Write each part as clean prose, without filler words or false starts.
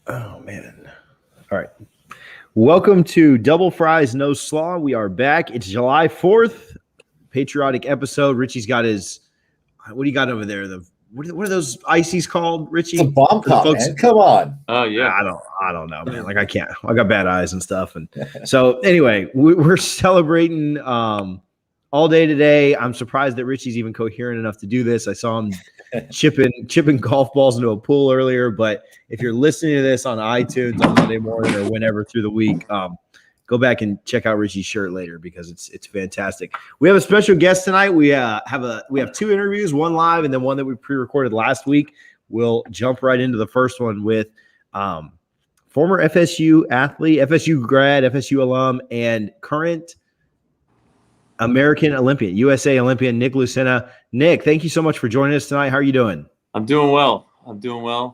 Oh man. All right. Welcome to Double Fries No Slaw. We are back. It's July 4th, patriotic episode. Richie's got his what do you got over there? What are those ices called, It's a Richie? bomb For the pop, folks. man. Come on. Oh yeah. I don't know, man. Like I can't. I got bad eyes and stuff. And so anyway, we're celebrating all day today. I'm surprised that Richie's even coherent enough to do this. I saw him chipping golf balls into a pool earlier. But if you're listening to this on iTunes on Monday morning or whenever through the week, go back and check out Richie's shirt later because it's fantastic. We have a special guest tonight. We have two interviews, one live and then one that we pre-recorded last week. We'll jump right into the first one with former FSU athlete, FSU grad, FSU alum, and current American Olympian, USA Olympian, Nick Lucena. Nick, thank you so much for joining us tonight. How are you doing? I'm doing well.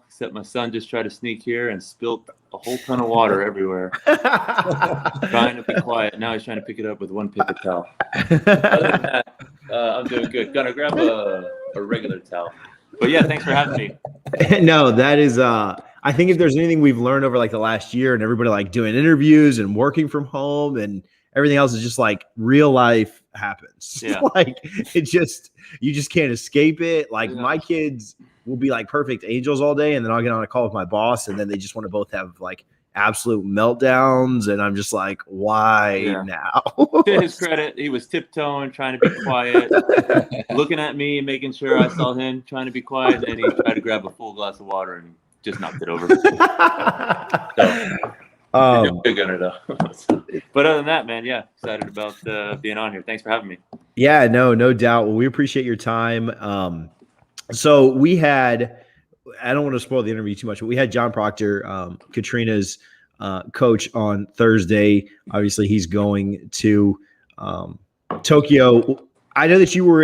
Except my son just tried to sneak here and spilled a whole ton of water everywhere. Trying to be quiet. Now he's trying to pick it up with one paper towel. Other than that, I'm doing good. Gonna grab a regular towel. But yeah, thanks for having me. No, that is I think if there's anything we've learned over like the last year and everybody like doing interviews and working from home and everything else is just like real life happens. Yeah. Like you just can't escape it. Like Yeah. my kids will be like perfect angels all day and then I'll get on a call with my boss and then they just want to both have like absolute meltdowns and I'm just like, why now? To his credit, he was tiptoeing, trying to be quiet, looking at me, making sure I saw him trying to be quiet, and then he tried to grab a full glass of water and just knocked it over. So, big gunner though. But other than that, man, yeah, excited about being on here. Thanks for having me. Yeah, no doubt. Well, we appreciate your time. So we had, I don't want to spoil the interview too much, but we had John Proctor, Katrina's coach, on Thursday. Obviously, he's going to Tokyo. I know that you were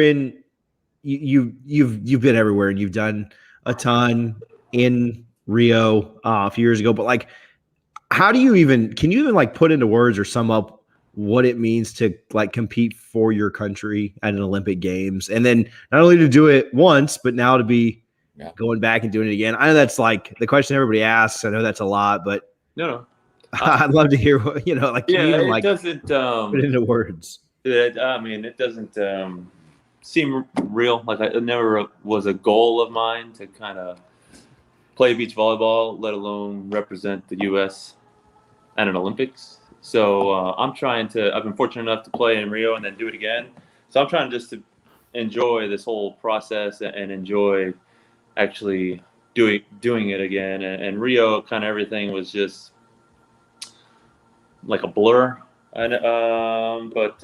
you've been everywhere and you've done a ton in Rio a few years ago. But like, can you even like put into words or sum up what it means to like compete for your country at an Olympic Games, and then not only to do it once, but now to be going back and doing it again? I know that's like the question everybody asks. I know that's a lot, but No. I'd love to hear what, like, can you even, like, doesn't put it into words. It doesn't seem real. Like it never was a goal of mine to kind of play beach volleyball, let alone represent the U.S. at an Olympics. So I've been fortunate enough to play in Rio and then do it again. So I'm trying just to enjoy this whole process and enjoy actually doing it again. And Rio, kind of everything was just like a blur. But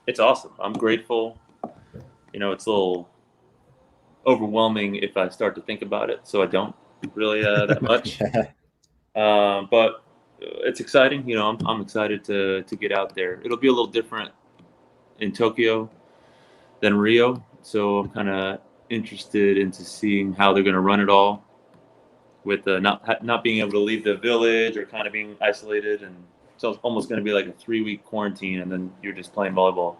it's awesome. I'm grateful. It's a little overwhelming if I start to think about it. So I don't really that much. But it's exciting. I'm excited to get out there. It'll be a little different in Tokyo than Rio. So I'm kind of interested into seeing how they're going to run it all with not being able to leave the village or kind of being isolated. And so it's almost going to be like a 3-week quarantine and then you're just playing volleyball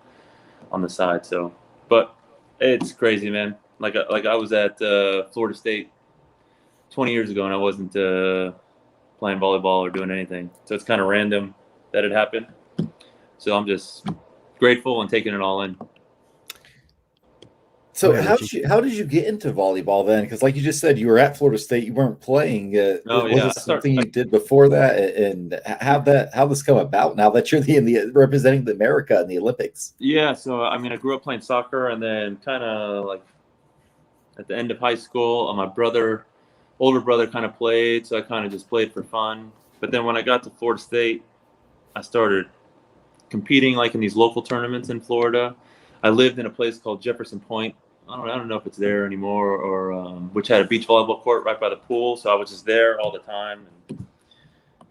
on the side. So, but it's crazy, man. Like I was at Florida State 20 years ago and I wasn't playing volleyball or doing anything. So it's kind of random that it happened. So I'm just grateful and taking it all in. So how did you get into volleyball then? Because like you just said, you were at Florida State, you weren't playing. Was it something you did before that? And how this come about now that you're representing America in the Olympics? Yeah, so I grew up playing soccer, and then kind of like at the end of high school, my older brother kind of played, so I kind of just played for fun. But then when I got to Florida State, I started competing like in these local tournaments in Florida. I lived in a place called Jefferson Point. I don't know if it's there anymore, or which had a beach volleyball court right by the pool. So I was just there all the time and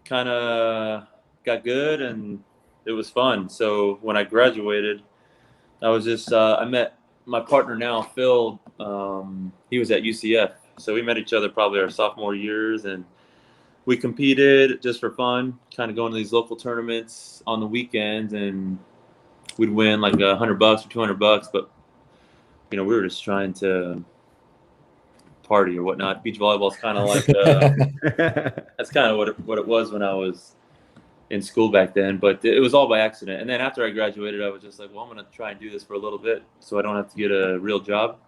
kind of got good, and it was fun. So when I graduated, I was just I met my partner now, Phil. He was at UCF. So we met each other probably our sophomore years, and we competed just for fun, kind of going to these local tournaments on the weekends, and we'd win like $100 or $200. But we were just trying to party or whatnot. Beach volleyball is kind of like that's kind of what it was when I was in school back then. But it was all by accident. And then after I graduated, I was just like, well, I'm going to try and do this for a little bit so I don't have to get a real job.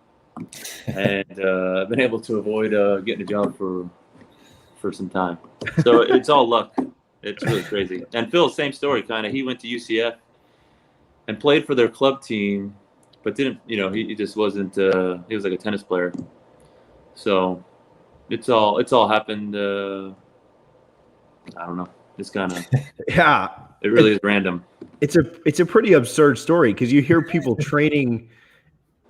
And I've been able to avoid getting a job for some time. So it's all luck. It's really crazy. And Phil, same story, kind of. He went to UCF and played for their club team, but didn't, he just wasn't, he was like a tennis player. So it's all happened. I don't know. It's kind of, yeah, it really is random. It's a pretty absurd story because you hear people training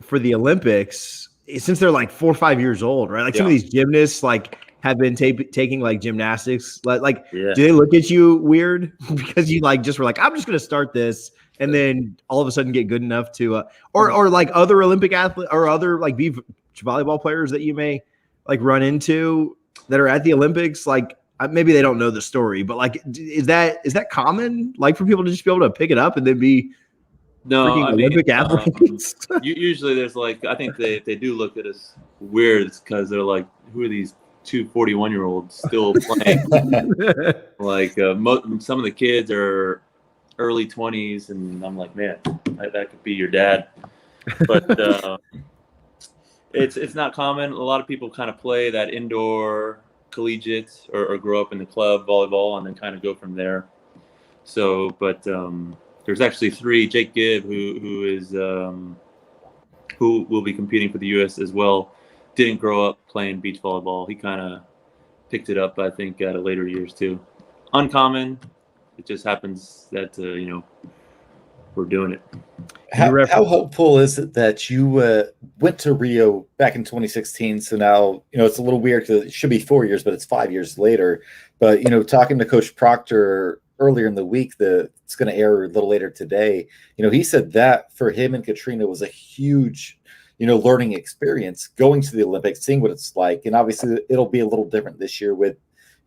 for the Olympics since they're like 4 or 5 years old, right? Like some of these gymnasts like have been taking like gymnastics. Do they look at you weird because you like just were like, I'm just going to start this, and then all of a sudden get good enough to, or like other Olympic athletes or other like beach volleyball players that you may like run into that are at the Olympics? Like maybe they don't know the story, but like, is that common? Like for people to just be able to pick it up and then be Olympic athletes? Usually there's like, I think they do look at us weird because they're like, who are these 2 41-year-olds still playing? Like some of the kids are early 20s, and I'm like, man, that could be your dad. But it's not common. A lot of people kind of play that indoor collegiate or grow up in the club volleyball and then kind of go from there. So, but there's actually 3. Jake Gibb, who is who will be competing for the U.S. as well, didn't grow up playing beach volleyball. He kind of picked it up, I think, at a later years too. Uncommon. It just happens that we're doing it. How hopeful is it that you went to Rio back in 2016? So now it's a little weird because it should be 4 years, but it's 5 years later. But talking to Coach Proctor earlier in the week, it's going to air a little later today. He said that for him and Katrina was a huge learning experience going to the Olympics, seeing what it's like. And obviously it'll be a little different this year with,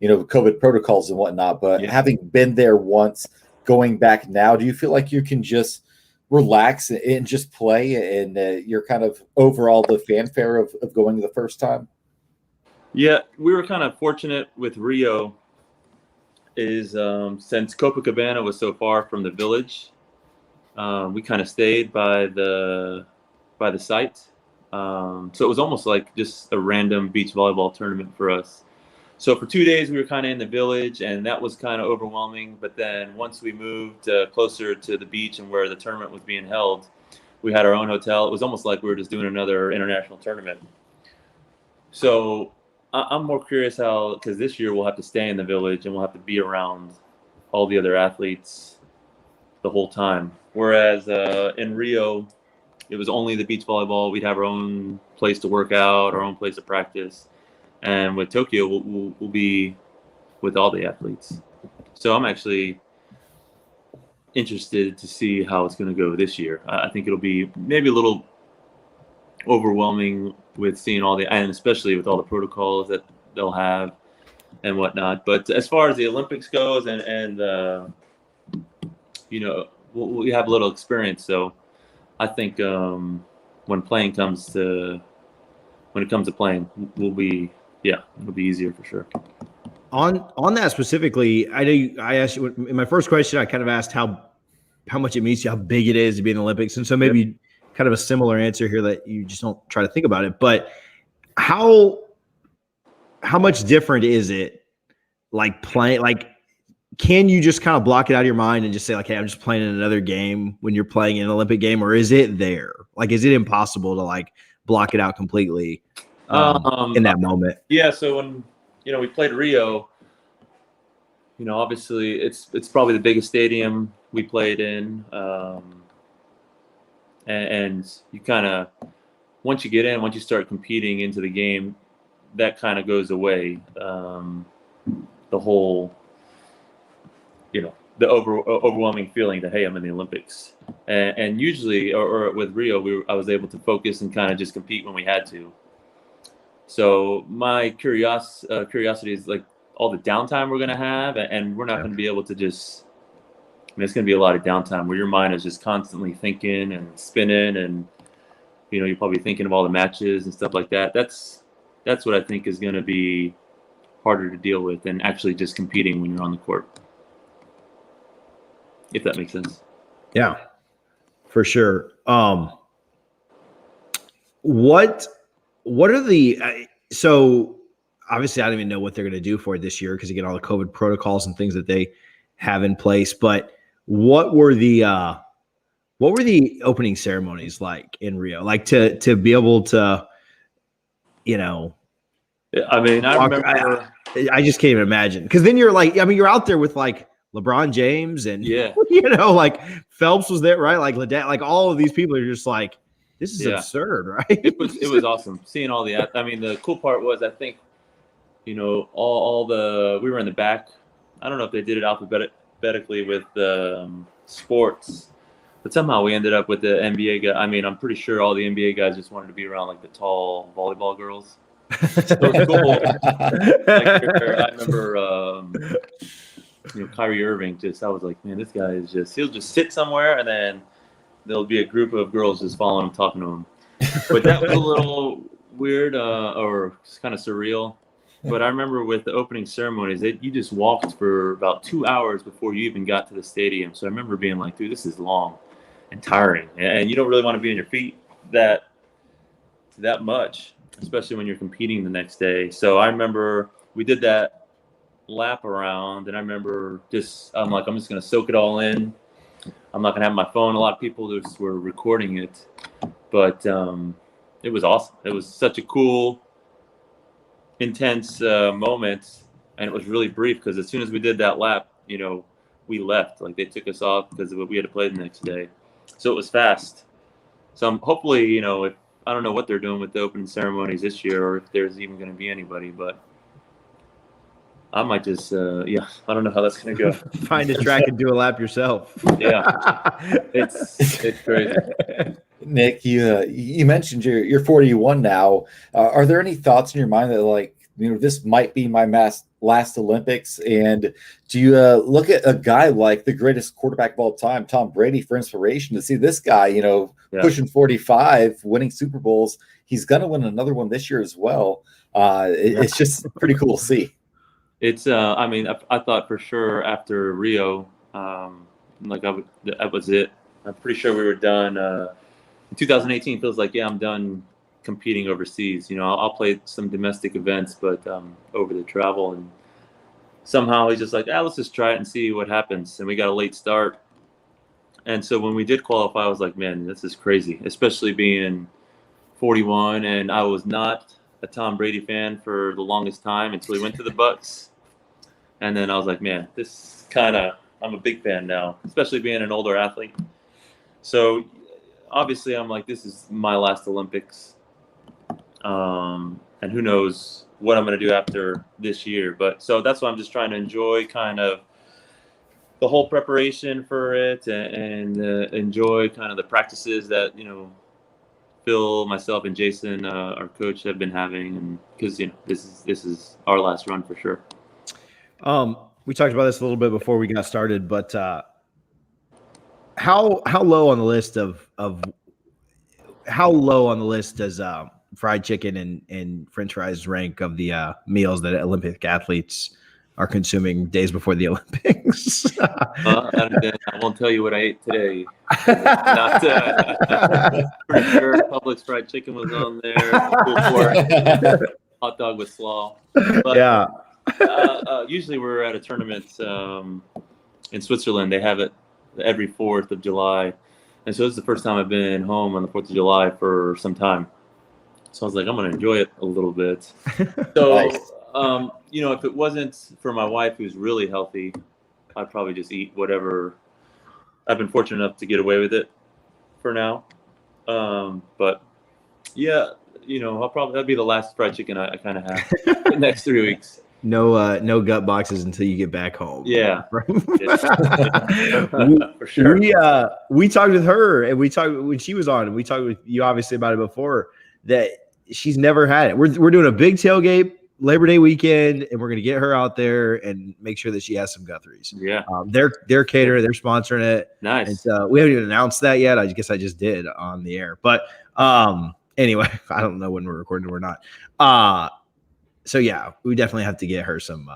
COVID protocols and whatnot, but having been there once, going back now, do you feel like you can just relax and just play and you're kind of overall the fanfare of going the first time? Yeah, we were kind of fortunate with Rio is since Copacabana was so far from the village, we kind of stayed by the site. So it was almost like just a random beach volleyball tournament for us. So for 2 days, we were kind of in the village, and that was kind of overwhelming. But then once we moved closer to the beach and where the tournament was being held, we had our own hotel. It was almost like we were just doing another international tournament. So I'm more curious because this year we'll have to stay in the village and we'll have to be around all the other athletes the whole time. Whereas in Rio, it was only the beach volleyball. We'd have our own place to work out, our own place to practice. And with Tokyo, we'll be with all the athletes. So I'm actually interested to see how it's going to go this year. I think it'll be maybe a little overwhelming with seeing and especially with all the protocols that they'll have and whatnot. But as far as the Olympics goes, and we have a little experience. So I think when it comes to playing, it'll be easier for sure. On that specifically, I know I asked you in my first question. I kind of asked how much it means to you, how big it is to be in the Olympics, and so maybe kind of a similar answer here that you just don't try to think about it. But how much different is it? Like playing, like can you just kind of block it out of your mind and just say like, hey, I'm just playing in another game when you're playing in an Olympic game, or is it there? Like, is it impossible to like block it out completely in that moment? Yeah. So when we played Rio, obviously it's probably the biggest stadium we played in, and you kind of once you start competing into the game, that kind of goes away. The whole, the overwhelming feeling that, hey, I'm in the Olympics, and usually, or with Rio, I was able to focus and kind of just compete when we had to. So my curiosity is like all the downtime we're going to have, and we're not going to be able to just, it's going to be a lot of downtime where your mind is just constantly thinking and spinning, and, you're probably thinking of all the matches and stuff like that. That's That's what I think is going to be harder to deal with than actually just competing when you're on the court. If that makes sense. Yeah, for sure. What are the so obviously I don't even know what they're going to do for it this year because you get all the COVID protocols and things that they have in place. But what were the opening ceremonies like in Rio? Like to be able to, you know, I mean, I remember. I just can't even imagine because then you're like, I mean, you're out there with like LeBron James and yeah, you know, like Phelps was there, right? Like like all of these people are just like, this is absurd, right? It was awesome seeing all the. I mean, the cool part was I think, you know, all the we were in the back. I don't know if they did it alphabetically with the sports, but somehow we ended up with the NBA guy. I mean, I'm pretty sure all the NBA guys just wanted to be around like the tall volleyball girls. So it was cool. I remember, you know, Kyrie Irving. I was like, man, this guy is he'll just sit somewhere and then there'll be a group of girls just following him, talking to him. But that was a little weird or kind of surreal. But I remember with the opening ceremonies, you just walked for about 2 hours before you even got to the stadium. So I remember being like, dude, this is long and tiring. And you don't really want to be on your feet that much, especially when you're competing the next day. So I remember we did that lap around, and I remember I'm just going to soak it all in. I'm not going to have my phone. A lot of people just were recording it. But it was awesome. It was such a cool, intense moment, and it was really brief because as soon as we did that lap, you know, we left. Like they took us off because we had to play the next day. So it was fast. So hopefully, you know, I don't know what they're doing with the opening ceremonies this year or if there's even going to be anybody, but I might just, I don't know how that's going to go. Find a track and do a lap yourself. Yeah, it's crazy. Nick, you mentioned you're 41 now. Are there any thoughts in your mind that like, you know, this might be my last Olympics? And do you look at a guy like the greatest quarterback of all time, Tom Brady, for inspiration to see this guy, you know, pushing 45, winning Super Bowls? He's going to win another one this year as well. It's just pretty cool to see. It's, I mean, I thought for sure after Rio, that was it. I'm pretty sure we were done. In 2018 feels like, I'm done competing overseas. You know, I'll play some domestic events, but over the travel. And somehow he's just like, let's just try it and see what happens. And we got a late start. And so when we did qualify, I was like, man, this is crazy, especially being 41. And I was not a Tom Brady fan for the longest time until he went to the Bucs. And then I was like, man, this I'm a big fan now, especially being an older athlete. So obviously I'm like, this is my last Olympics. And who knows what I'm going to do after this year. But so that's why I'm just trying to enjoy kind of the whole preparation for it and enjoy kind of the practices that, you know, Phil, myself, and Jason, our coach, have been having. And because, you know, this is our last run for sure. We talked about this a little bit before we got started, but how low on the list does fried chicken and French fries rank of the meals that Olympic athletes are consuming days before the Olympics? I won't tell you what I ate today. Pretty sure Publix fried chicken was on there. Hot dog with slaw. But, yeah. Usually we're at a tournament in Switzerland. They have it every 4th of July. And so this is the first time I've been home on the 4th of July for some time. So I was like, I'm going to enjoy it a little bit. So, nice. You know, if it wasn't for my wife, who's really healthy, I'd probably just eat whatever. I've been fortunate enough to get away with it for now. But yeah, you know, that'd be the last fried chicken I kind of have the next 3 weeks. No gut boxes until you get back home. Yeah. For sure. We talked with her and we talked when she was on, and we talked with you obviously about it before, that she's never had it. We're doing a big tailgate Labor Day weekend, and we're going to get her out there and make sure that she has some Guthries. Yeah. They're catering, they're sponsoring it. Nice. And we haven't even announced that yet. I guess I just did on the air, but anyway, I don't know when we're recording or not. So yeah, we definitely have to get her some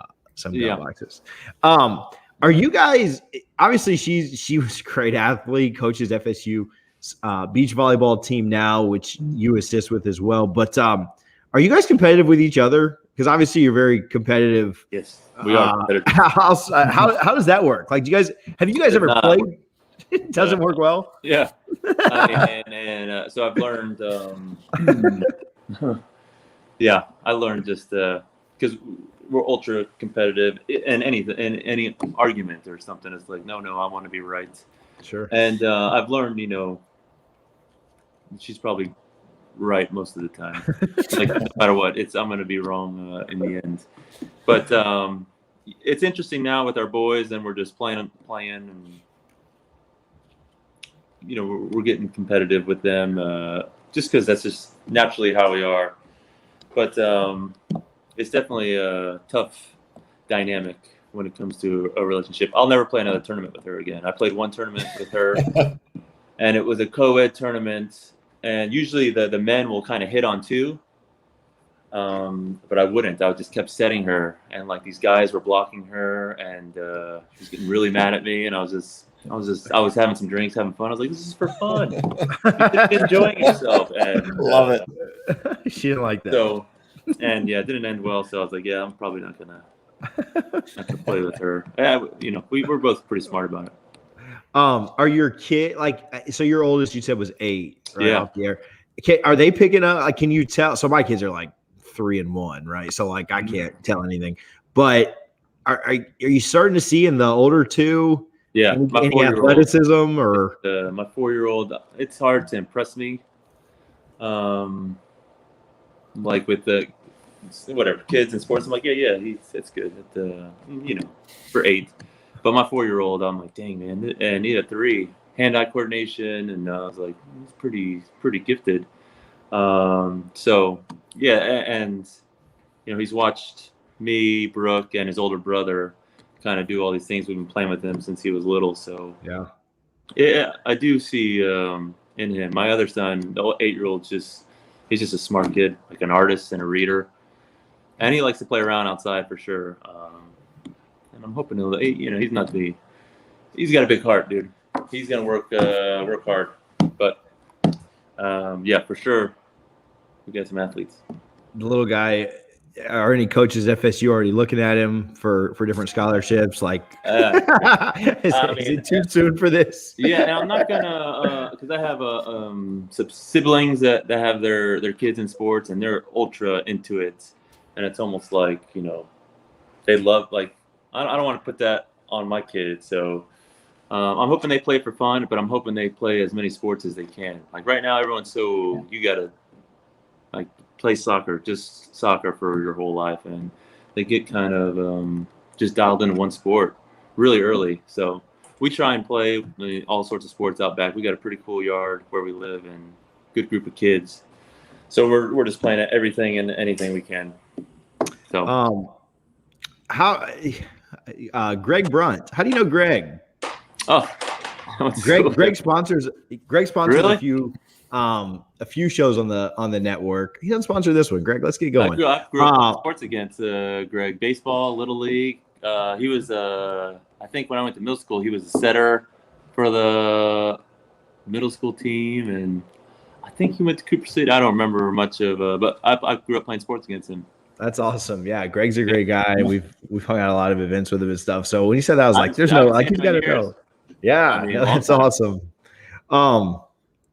gun boxes. Are you guys, obviously she was a great athlete, coaches FSU beach volleyball team now, which you assist with as well. But are you guys competitive with each other? Because obviously you're very competitive. Yes, we are competitive. How does that work? Like, have you guys ever played? It doesn't work well. Yeah. So I've learned. Yeah, I learned just because we're ultra competitive in any argument or something. It's like, no, I want to be right. Sure. And I've learned, she's probably right most of the time. Like, no matter what, I'm going to be wrong in the end. But it's interesting now with our boys, and we're just playing, and we're getting competitive with them just because that's just naturally how we are. But it's definitely a tough dynamic when it comes to a relationship. I'll never play another tournament with her again. I played one tournament with her, and it was a co-ed tournament. And usually the men will kind of hit on two, but I wouldn't. I just kept setting her, and like these guys were blocking her, and she was getting really mad at me. And I was having some drinks, having fun. I was like, this is for fun. You're enjoying yourself. And love it. She didn't like that. So, and yeah, it didn't end well. So I was like, yeah, I'm probably not gonna play with her. Yeah, we're both pretty smart about it. Are your kid so your oldest you said was 8, right? Yeah. Off the air. Okay, are they picking up? Like, can you tell? So my kids are like 3 and 1, right? So like I can't tell anything. But are you starting to see in the older two? Yeah, any athleticism or my 4-year-old? It's hard to impress me. Like with the whatever kids and sports, I'm like, yeah, it's good for 8. But my 4-year-old, I'm like, dang man, and he had 3 hand-eye coordination, and I was like, he's pretty gifted. So yeah, and he's watched me, Brooke, and his older brother kind of do all these things. We've been playing with him since he was little. So yeah, I do see in him. My other son, the 8-year-old, he's just a smart kid, like an artist and a reader, and he likes to play around outside for sure. And I'm hoping he's got a big heart, dude. He's gonna work hard, but yeah, for sure, we got some athletes. The little guy. Are any coaches at FSU already looking at him for different scholarships? Like, is it too soon for this? Yeah, and I'm not gonna because I have some siblings that have their kids in sports, and they're ultra into it, and it's almost like they love, like, I don't want to put that on my kids. So I'm hoping they play for fun, but I'm hoping they play as many sports as they can. Like right now, everyone's you gotta like play soccer, just soccer for your whole life, and they get kind of just dialed into one sport really early. So we try and play all sorts of sports out back. We got a pretty cool yard where we live, and good group of kids. So we're just playing at everything and anything we can. So how Greg Brunt? How do you know Greg? Oh, Greg sponsors really? a few shows on the network. He doesn't sponsor this one. Greg, let's get going. I grew up sports against Greg. Baseball, Little League. He was I think when I went to middle school, he was a setter for the middle school team, and I think he went to Cooper City. I don't remember much of, but I grew up playing sports against him. That's awesome. Yeah, Greg's a great guy. We've hung out a lot of events with him and stuff. So when he said that, I was like, "There's no like he's got to know." Yeah, that's awesome.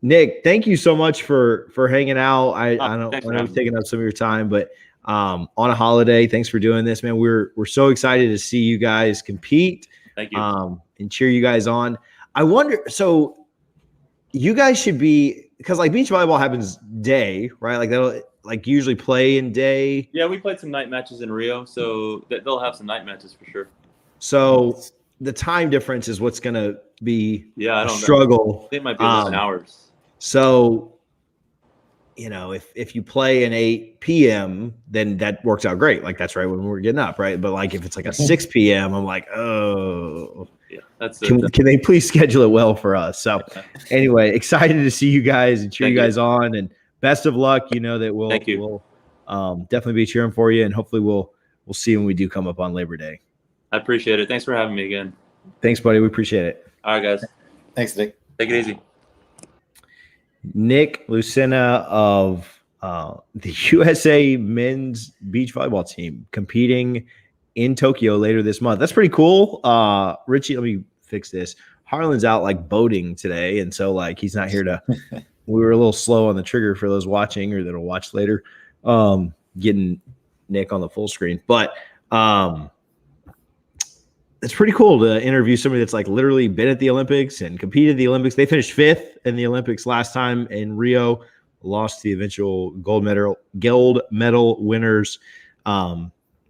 Nick, thank you so much for hanging out. I know we've taken up some of your time, but on a holiday, thanks for doing this, man. We're so excited to see you guys compete. Thank you. And cheer you guys on. I wonder, so you guys should be, because like beach volleyball happens day, right? Like they'll like usually play in day. Yeah, we played some night matches in Rio, so they'll have some night matches for sure. So the time difference is what's going to be a struggle. It might be 11 hours. So, if you play an 8 p.m., then that works out great. Like that's right when we're getting up, right? But like if it's like a 6 p.m., I'm like, oh, yeah, that's can they please schedule it well for us? So, anyway, excited to see you guys and cheer you guys on, and best of luck. You know that Thank you. we'll definitely be cheering for you, and hopefully we'll see when we do come up on Labor Day. I appreciate it. Thanks for having me again. Thanks, buddy. We appreciate it. All right, guys. Thanks, Nick. Take it easy. Nick Lucena of the USA men's beach volleyball team competing in Tokyo later this month. That's pretty cool. Richie, let me fix this. Harlan's out like boating today, and so like he's not here to we were a little slow on the trigger for those watching or that'll watch later, getting Nick on the full screen. But it's pretty cool to interview somebody that's like literally been at the Olympics and competed at the Olympics. They finished 5th in the Olympics last time in Rio, lost to the eventual gold medal winners,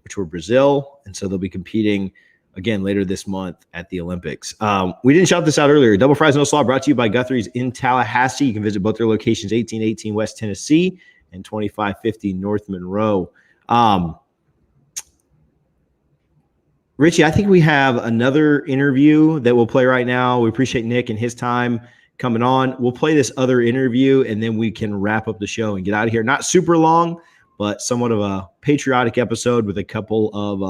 which were Brazil. And so they'll be competing again later this month at the Olympics. We didn't shout this out earlier. Double Fries No Slaw brought to you by Guthrie's in Tallahassee. You can visit both their locations, 1818 West Tennessee and 2550 North Monroe. Richie, I think we have another interview that we'll play right now. We appreciate Nick and his time coming on. We'll play this other interview, and then we can wrap up the show and get out of here. Not super long, but somewhat of a patriotic episode with a couple of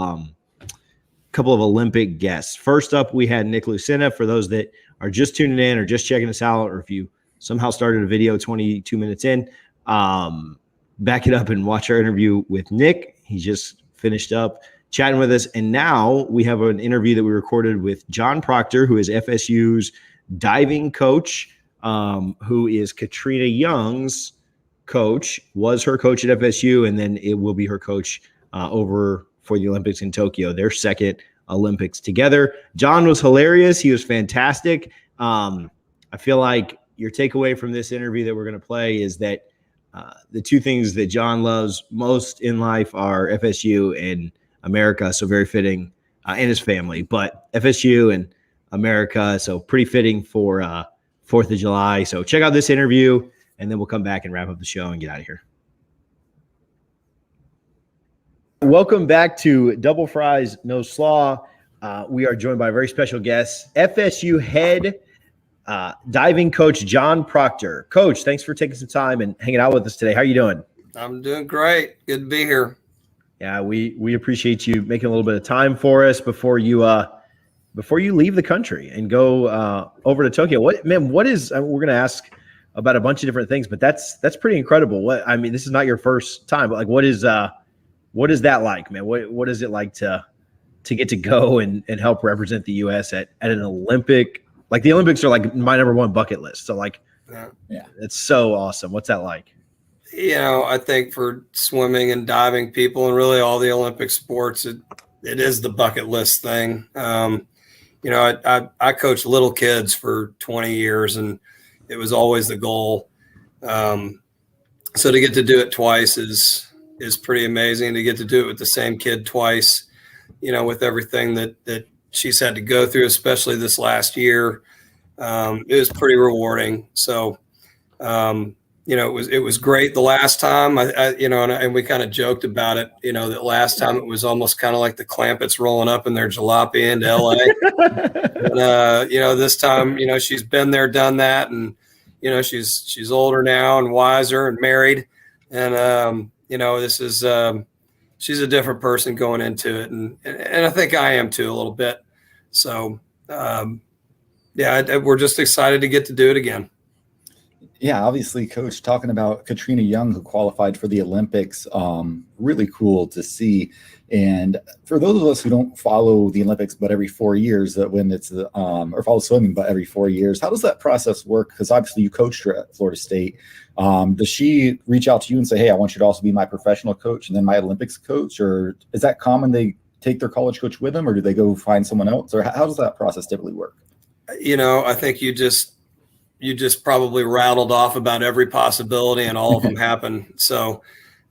Olympic guests. First up, we had Nick Lucena. For those that are just tuning in or just checking us out, or if you somehow started a video 22 minutes in, back it up and watch our interview with Nick. He just finished up chatting with us. And now we have an interview that we recorded with John Proctor, who is FSU's diving coach, who is Katrina Young's coach, was her coach at FSU, and then it will be her coach over for the Olympics in Tokyo, their second Olympics together. John was hilarious. He was fantastic. I feel like your takeaway from this interview that we're going to play is that the two things that John loves most in life are FSU and America, so very fitting, and his family, but FSU and America, so pretty fitting for 4th of July. So check out this interview, and then we'll come back and wrap up the show and get out of here. Welcome back to Double Fries No Slaw. We are joined by a very special guest, FSU head diving coach John Proctor. Coach, thanks for taking some time and hanging out with us today. How are you doing? I'm doing great. Good to be here. Yeah, we appreciate you making a little bit of time for us before you leave the country and go over to Tokyo. What is we're going to ask about a bunch of different things, but that's pretty incredible. This is not your first time, but like what is that like, man? What is it like to get to go and help represent the US at an Olympic? Like the Olympics are like my number one bucket list. So like yeah, it's so awesome. What's that like? I think for swimming and diving people and really all the Olympic sports, it is the bucket list thing. I coached little kids for 20 years and it was always the goal. So to get to do it twice is pretty amazing. To get to do it with the same kid twice, with everything that she's had to go through, especially this last year, it was pretty rewarding. So, it was great the last time. And we kind of joked about it. That last time it was almost kind of like the Clampetts rolling up in their jalopy into LA. And, this time, she's been there, done that, and she's older now and wiser and married, and this is she's a different person going into it, and I think I am too a little bit. So we're just excited to get to do it again. Yeah, obviously, Coach, talking about Katrina Young, who qualified for the Olympics, really cool to see. And for those of us who don't follow the Olympics, but every 4 years, that when it's or follow swimming, but every 4 years, how does that process work? Because obviously you coached her at Florida State. Does she reach out to you and say, "Hey, I want you to also be my professional coach and then my Olympics coach"? Or is that common? They take their college coach with them, or do they go find someone else? Or how does that process typically work? I think you just probably rattled off about every possibility and all of them happen. So,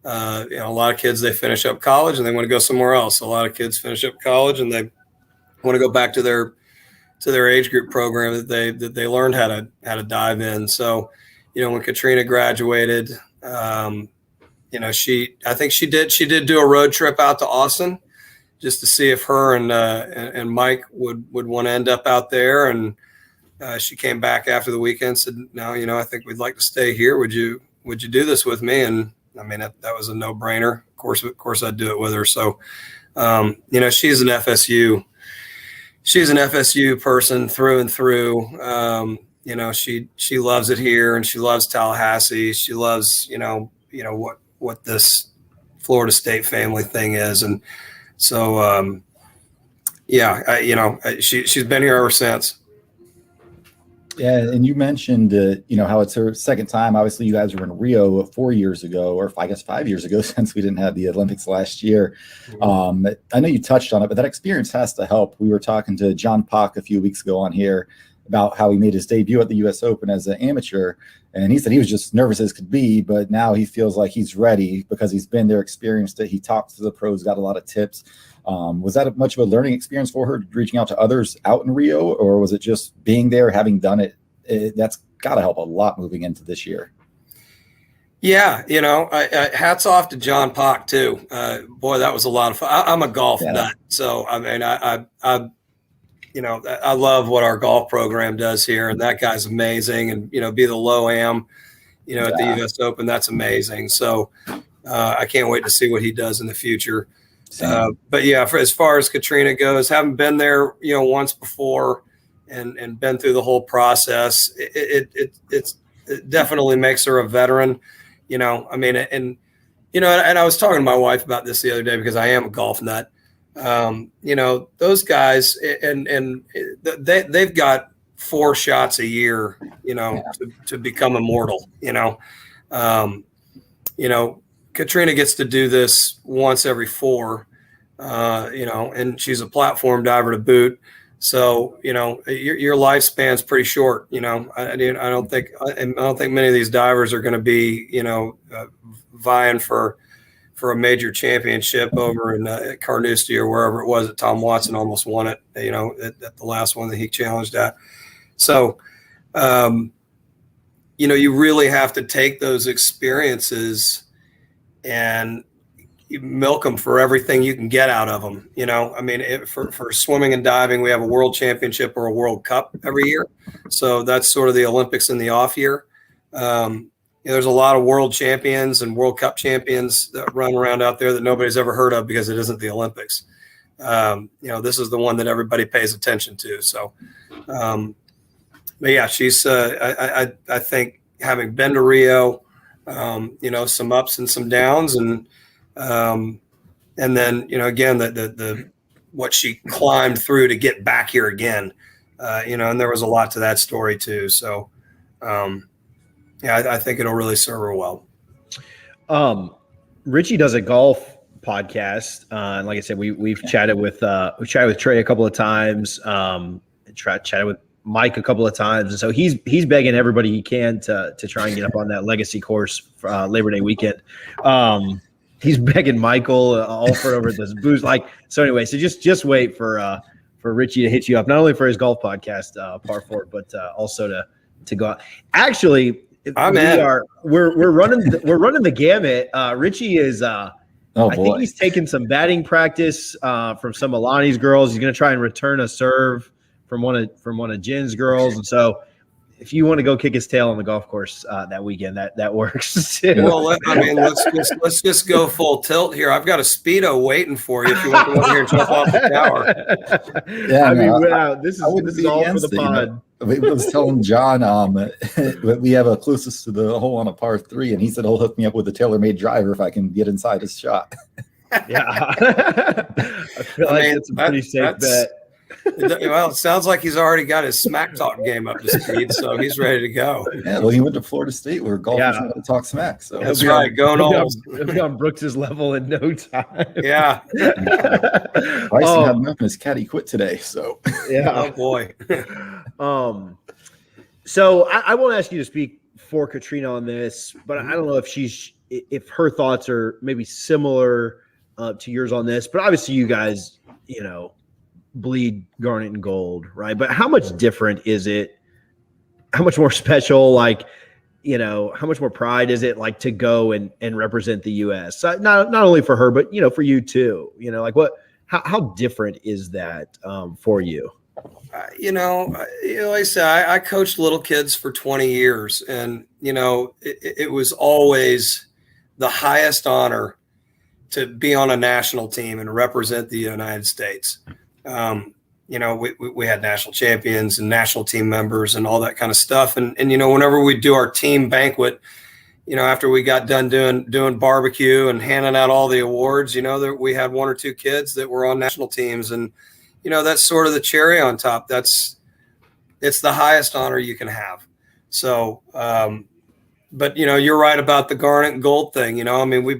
a lot of kids, they finish up college and they want to go somewhere else. A lot of kids finish up college and they want to go back to their age group program that they learned how to dive in. So, when Katrina graduated, I think she did do a road trip out to Austin just to see if her and Mike would want to end up out there. And she came back after the weekend, said, "No, I think we'd like to stay here. Would you would you do this with me? And I mean, that was a no brainer. Of course I'd do it with her. So, you know, she's an FSU person through and through. You know, she loves it here, and she loves Tallahassee. She loves, you know, what this Florida State family thing is. And so, she's been here ever since. Yeah, and you mentioned, you know, how it's her second time. Obviously, you guys were in Rio 4 years ago, or I guess 5 years ago, since we didn't have the Olympics last year. I know you touched on it, but that experience has to help. We were talking to John Pock a few weeks ago on here about how he made his debut at the U.S. Open as an amateur, and he said he was just nervous as could be, but now he feels like he's ready because he's been there, experienced it. He talked to the pros, got a lot of tips. Was that much of a learning experience for her, reaching out to others out in Rio, or was it just being there, having done it? That's got to help a lot moving into this year. Yeah, you know, hats off to John Pock too. Boy, that was a lot of fun. I'm a golf nut, so I mean, I love what our golf program does here, and that guy's amazing. And you know, be the low am, you know, at the U.S. Open, that's amazing. So I can't wait to see what he does in the future. But yeah, as far as Katrina goes, having been there, you know, once before and been through the whole process, it definitely makes her a veteran, you know. I mean, and you know, and I was talking to my wife about this the other day because I am a golf nut. You know, those guys, and they've got 4 shots a year, you know, to become immortal, you know. Katrina gets to do this once every 4, you know, and she's a platform diver to boot. So, you know, your lifespan's pretty short. You know, I don't think many of these divers are going to be, you know, vying for a major championship over in Carnoustie or wherever it was that Tom Watson almost won it, you know, at the last one that he challenged at. So, you know, you really have to take those experiences and you milk them for everything you can get out of them. You know, I mean, for swimming and diving, we have a world championship or a World Cup every year. So that's sort of the Olympics in the off year. You know, there's a lot of world champions and World Cup champions that run around out there that nobody's ever heard of because it isn't the Olympics. You know, this is the one that everybody pays attention to. So, but yeah, she's, I think having been to Rio, you know, some ups and some downs, and then, you know, again, the what she climbed through to get back here again, you know, and there was a lot to that story too. So, yeah, I think it'll really serve her well. Richie does a golf podcast, and like I said, we've chatted with Trey a couple of times, chatted with Mike a couple of times, and so he's begging everybody he can to try and get up on that Legacy course for Labor Day weekend. He's begging Michael, Alfred over at this booze. Like, so anyway, so just wait for Richie to hit you up, not only for his golf podcast, Par 4, but also to go out. Actually, we're running the gamut. Richie is I think he's taking some batting practice from some of Lonnie's girls. He's going to try and return a serve from one of Jen's girls, and so if you want to go kick his tail on the golf course that weekend, that works too. Well, let's just go full tilt here. I've got a Speedo waiting for you if you want to go here and jump off the tower. Yeah, I mean, this is all for the pod. You know? I was telling John, we have a closest to the hole on a par 3, and he said he'll hook me up with a tailor-made driver if I can get inside his shot. Yeah, I feel like it's a pretty safe bet. Well, it sounds like he's already got his smack talk game up to speed, so he's ready to go. Yeah, well, he went to Florida State where golfers know how to talk smack. So that's right, going on. He'll be on Brooks's level in no time. Yeah. Bryson had enough, and his caddy quit today. So yeah. Oh boy. So I won't ask you to speak for Katrina on this, but I don't know if her thoughts are maybe similar to yours on this. But obviously, you guys, you know, bleed garnet and gold, right? But how much different is it? How much more special, like, you know, how much more pride is it like to go and represent the U.S.? Not only for her, but, you know, for you too, you know, like how different is that for you? Like I said, I coached little kids for 20 years, and it was always the highest honor to be on a national team and represent the United States. We had national champions and national team members and all that kind of stuff. And whenever we do our team banquet, after we got done doing barbecue and handing out all the awards, that we had one or two kids that were on national teams, and that's sort of the cherry on top. It's the highest honor you can have. So, but you're right about the garnet and gold thing. We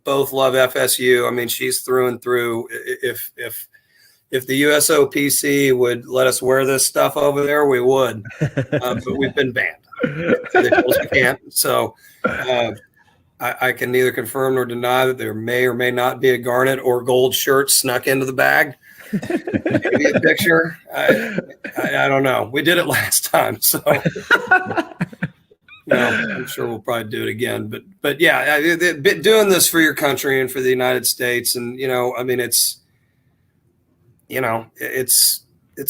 both love FSU. She's through and through. If the USOPC would let us wear this stuff over there, we would. But we've been banned. They told us we can't. So I can neither confirm nor deny that there may or may not be a garnet or gold shirt snuck into the bag. Maybe a picture. I don't know. We did it last time, so I'm sure we'll probably do it again. But yeah, doing this for your country and for the United States, and it's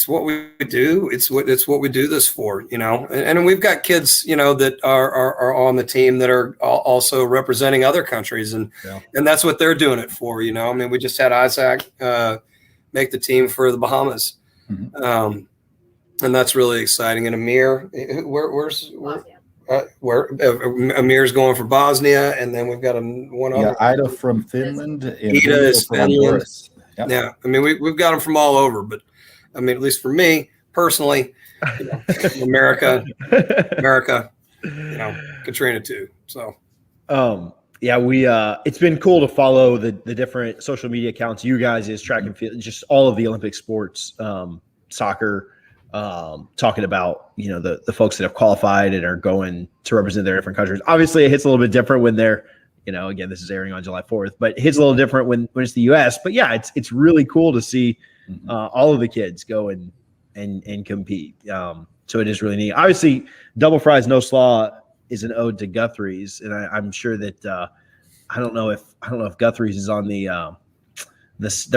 what we do. It's what we do this for, and we've got kids, that are on the team that are also representing other countries, and that's what they're doing it for. We just had Isaac make the team for the Bahamas. Mm-hmm. And that's really exciting. And Amir, where's Amir's going for Bosnia, and then we've got one other. Ida from Finland. Ida is Finland. Yep. Yeah, we've got them from all over, but at least for me personally, America, Katrina too. So, it's been cool to follow the different social media accounts. You guys is track and field, just all of the Olympic sports, soccer, talking about the folks that have qualified and are going to represent their different countries. Obviously, it hits a little bit different when they're. Again, this is airing on July 4th, but it hits a little different when it's the U.S. But yeah, it's really cool to see all of the kids go and compete. So it is really neat. Obviously, double fries, no slaw is an ode to Guthrie's, and I'm sure that I don't know if Guthrie's is on the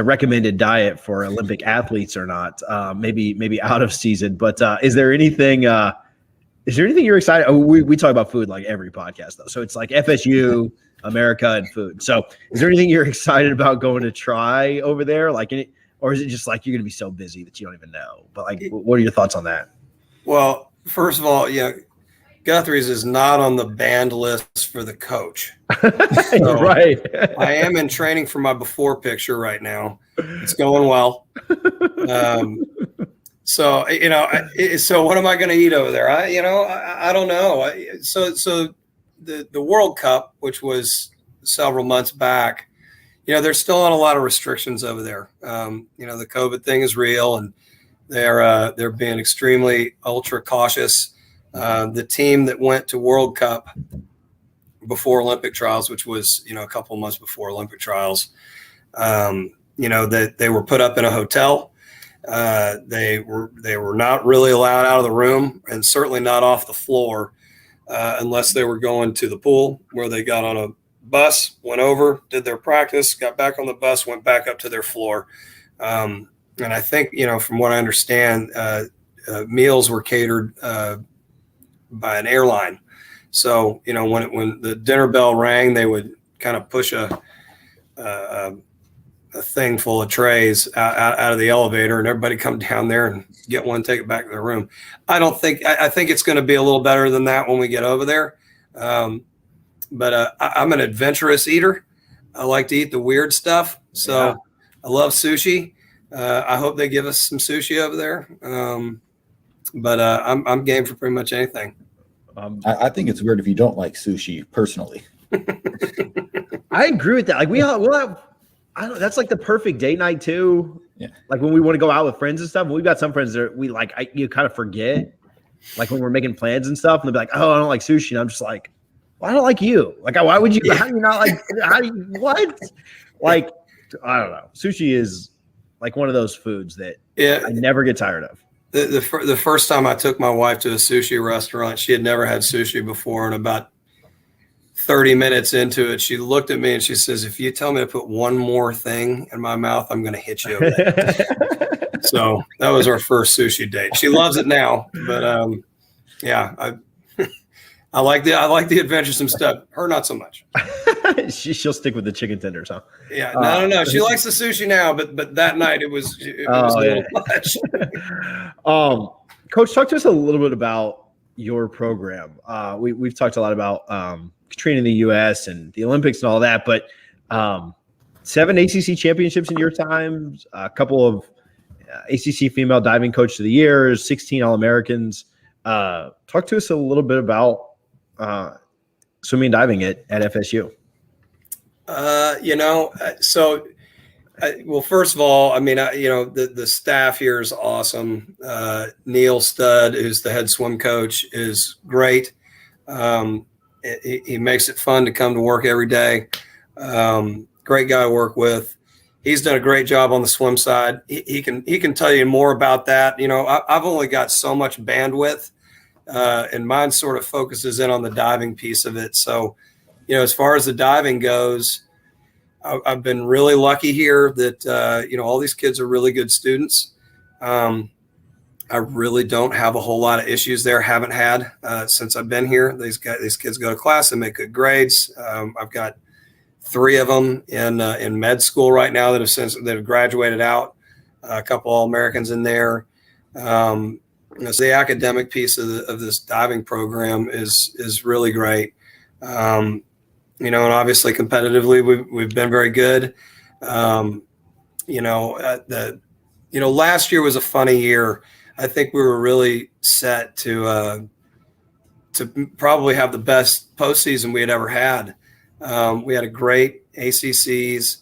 recommended diet for Olympic athletes or not. Maybe out of season. But is there anything? Is there anything you're excited? We talk about food like every podcast though, so it's like FSU, America, and food. So is there anything you're excited about going to try over there? Or is it just like you're going to be so busy that you don't even know? But what are your thoughts on that? Well, first of all, Guthrie's is not on the banned list for the coach. So right. I am in training for my before picture right now. It's going well. So, so what am I going to eat over there? I don't know. So the World Cup, which was several months back, they're still on a lot of restrictions over there. The COVID thing is real, and they're being extremely ultra cautious. The team that went to World Cup before Olympic trials, which was, a couple of months before Olympic trials, that they were put up in a hotel. They were not really allowed out of the room, and certainly not off the floor, unless they were going to the pool, where they got on a bus, went over, did their practice, got back on the bus, went back up to their floor. And I think, from what I understand, meals were catered by an airline. So, when the dinner bell rang, they would kind of push a thing full of trays out of the elevator, and everybody come down there and get one, take it back to their room. I think it's going to be a little better than that when we get over there. But I'm an adventurous eater. I like to eat the weird stuff. So I love sushi. I hope they give us some sushi over there. But I'm game for pretty much anything. I think it's weird if you don't like sushi personally. I agree with that. Like we'll have, that's like the perfect date night too. Yeah. Like when we want to go out with friends and stuff. We've got some friends that you kind of forget, like when we're making plans and stuff, and they'll be like, "Oh, I don't like sushi," and I'm just like, "Well, I don't like you. Like, why would you? Yeah. How do you not like? What? Like, I don't know. Sushi is like one of those foods that I never get tired of." The first time I took my wife to a sushi restaurant, she had never had sushi before, and about 30 minutes into it, she looked at me and she says, "If you tell me to put one more thing in my mouth, I'm going to hit you over there." So that was our first sushi date. She loves it now, but yeah, I like the adventuresome stuff. Her, not so much. She'll stick with the chicken tenders, huh? Yeah, no. She likes the sushi now, but that night it was a little much. Coach, talk to us a little bit about your program. We've talked a lot about Katrina in the U.S. and the Olympics and all that, but 7 ACC championships in your time, a couple of ACC female diving coach of the year, 16 All-Americans. Talk to us a little bit about swimming and diving at FSU. Well, first of all, I mean, the staff here is awesome. Neil Studd, who's the head swim coach, is great. He makes it fun to come to work every day. Great guy to work with. He's done a great job on the swim side. He can tell you more about that. I've only got so much bandwidth, and mine sort of focuses in on the diving piece of it. So, as far as the diving goes, I've been really lucky here that, all these kids are really good students. I really don't have a whole lot of issues there. Haven't had since I've been here. These kids go to class and make good grades. I've got 3 of them in med school right now that have graduated out. A couple All-Americans in there. So the academic piece of this diving program is really great. And obviously competitively, we've been very good. Last year was a funny year. I think we were really set to probably have the best postseason we had ever had. We had a great ACCs.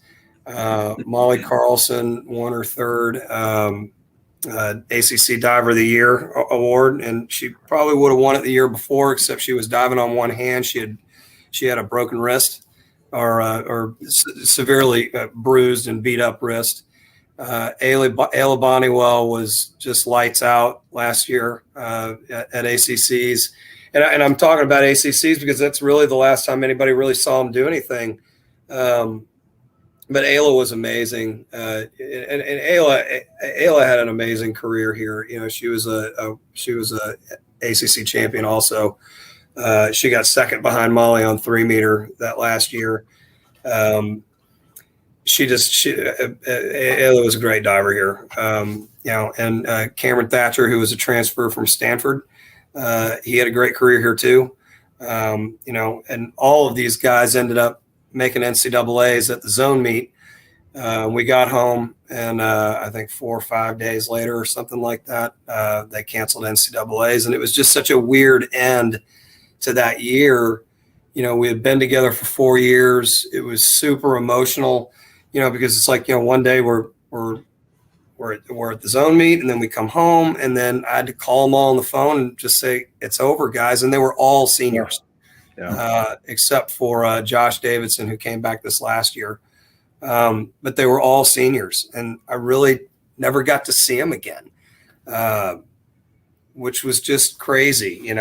Molly Carlson won her 3rd ACC Diver of the Year award, and she probably would have won it the year before, except she was diving on one hand. She had a broken wrist or severely bruised and beat up wrist. Ayla Bonniwell was just lights out last year at ACCs. And I'm talking about ACCs because that's really the last time anybody really saw him do anything. But Ayla was amazing. And Ayla had an amazing career here. She was a ACC champion also. She got 2nd behind Molly on 3-meter that last year. Ayla was a great diver here. And Cameron Thatcher, who was a transfer from Stanford, he had a great career here too. And all of these guys ended up making NCAAs at the zone meet. We got home, and I think 4 or 5 days later or something like that, they canceled NCAAs, and it was just such a weird end to that year. We had been together for 4 years. It was super emotional, because it's like, one day we're at the zone meet, and then we come home, and then I had to call them all on the phone and just say, it's over, guys. And they were all seniors, except for Josh Davidson, who came back this last year. But they were all seniors, and I really never got to see them again, which was just crazy.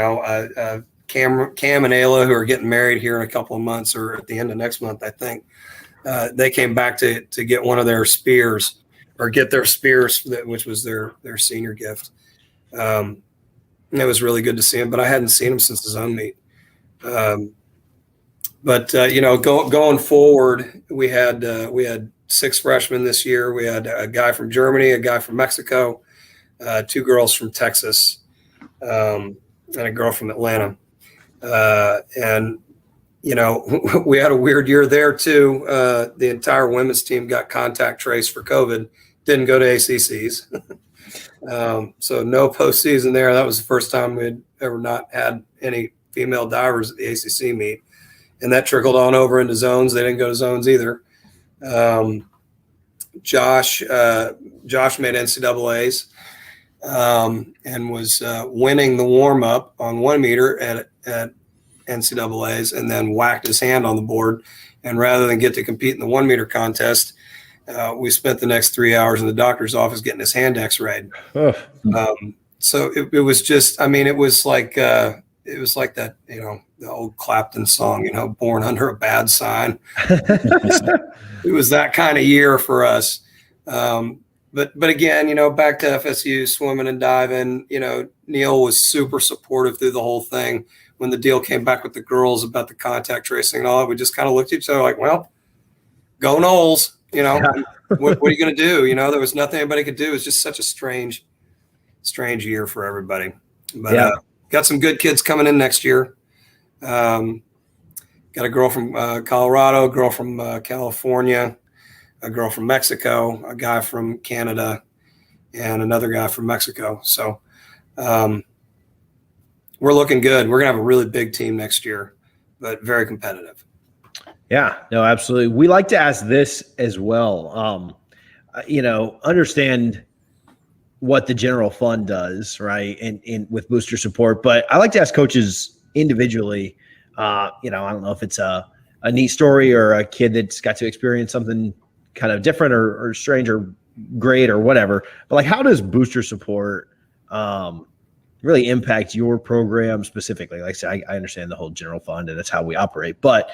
Cam and Ayla, who are getting married here in a couple of months, or at the end of next month, I think, they came back to get one of their spears, or get their spears, which was their senior gift. And it was really good to see them, but I hadn't seen them since the zone meet. Going forward, we had 6 freshmen this year. We had a guy from Germany, a guy from Mexico, 2 girls from Texas, and a girl from Atlanta. We had a weird year there too. The entire women's team got contact traced for COVID, didn't go to ACCs. So no postseason there. That was the first time we'd ever not had any female divers at the ACC meet. And that trickled on over into zones. They didn't go to zones either. Josh made NCAAs and was winning the warm up on 1 meter at NCAAs, and then whacked his hand on the board. And rather than get to compete in the 1 meter contest, we spent the next 3 hours in the doctor's office getting his hand x-rayed. So it was just, it was like that, the old Clapton song, Born Under a Bad Sign. It was that kind of year for us. but again, you know, back to FSU swimming and diving, you know, Neil was super supportive through the whole thing. When the deal came back with the girls about the contact tracing and all that, we just kind of looked at each other like, well, go Knowles, you know, what are you going to do? You know, there was nothing anybody could do. It was just such a strange year for everybody. But got some good kids coming in next year. Got a girl from Colorado, a girl from California, a girl from Mexico, a guy from Canada, and another guy from Mexico. So we're looking good. We're going to have a really big team next year, but very competitive. Yeah, no, absolutely. We like to ask this as well. You know, understand what the general fund does, right? And with booster support, but I like to ask coaches individually. You know, I don't know if it's a neat story or a kid that's got to experience something kind of different or strange or great or whatever. But like, how does booster support really impact your program specifically? Like I said, I understand the whole general fund and that's how we operate, but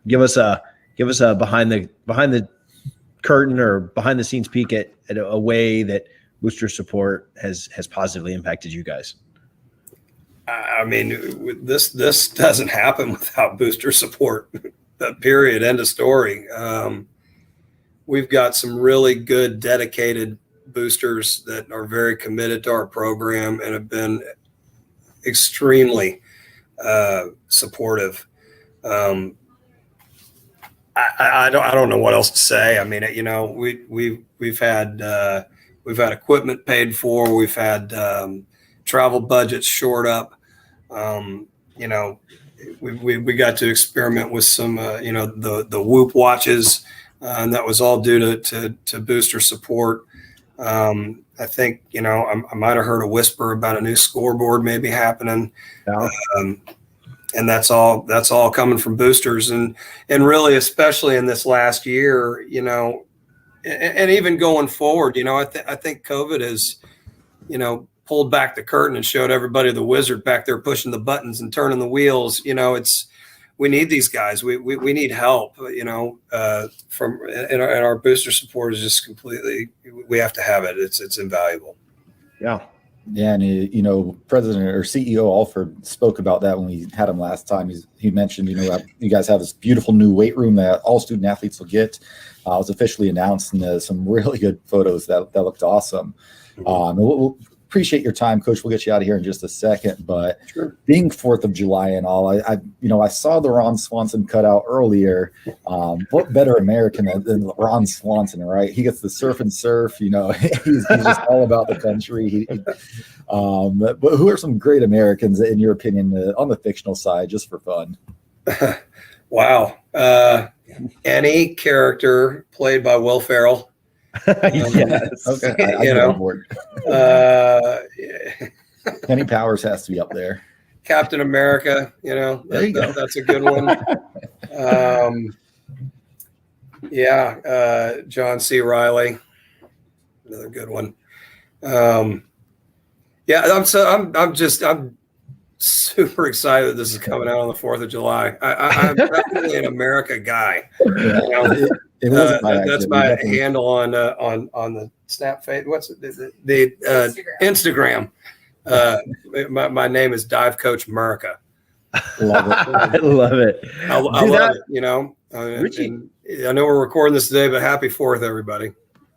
give us a behind the curtain or behind the scenes peek at a way that booster support has positively impacted you guys. I mean, this doesn't happen without booster support. Period. End of story. We've got some really good, dedicated boosters that are very committed to our program and have been extremely supportive. I don't know what else to say. I mean, you know, we've had equipment paid for. We've had travel budgets shored up. You know, we got to experiment with some, you know, the Whoop watches, and that was all due to booster support. I think, you know, I might have heard a whisper about a new scoreboard maybe happening. Yeah. And that's all coming from boosters, and really, especially in this last year, you know, and even going forward, you know, I think COVID has, you know, pulled back the curtain and showed everybody the wizard back there pushing the buttons and turning the wheels. You know, we need these guys. We need help. You know, and our booster support is just completely. We have to have it. It's invaluable. Yeah. Yeah, and you know, President or CEO Alford spoke about that when we had him last time. He mentioned, you know, you guys have this beautiful new weight room that all student athletes will get. It was officially announced, and some really good photos that looked awesome. We'll appreciate your time, Coach. We'll get you out of here in just a second. But sure. Being 4th of July and all, I saw the Ron Swanson cutout earlier. What better American than Ron Swanson, right? He gets the surf and surf. You know, he's just all about the country. But who are some great Americans in your opinion on the fictional side, just for fun? Wow. Any character played by Will Ferrell. Yes. Okay. You know, Kenny Powers has to be up there. Captain America, you know, that's a good one. John C. Reilly, another good one. I'm super excited that this is coming out on the 4th of July. I'm definitely an America guy. You know? That's my handle on the Snap Face. What's it? The Instagram. My name is Dive Coach America. Love it. I love it. I love it. You know, Richie, I know we're recording this today, but happy 4th, everybody.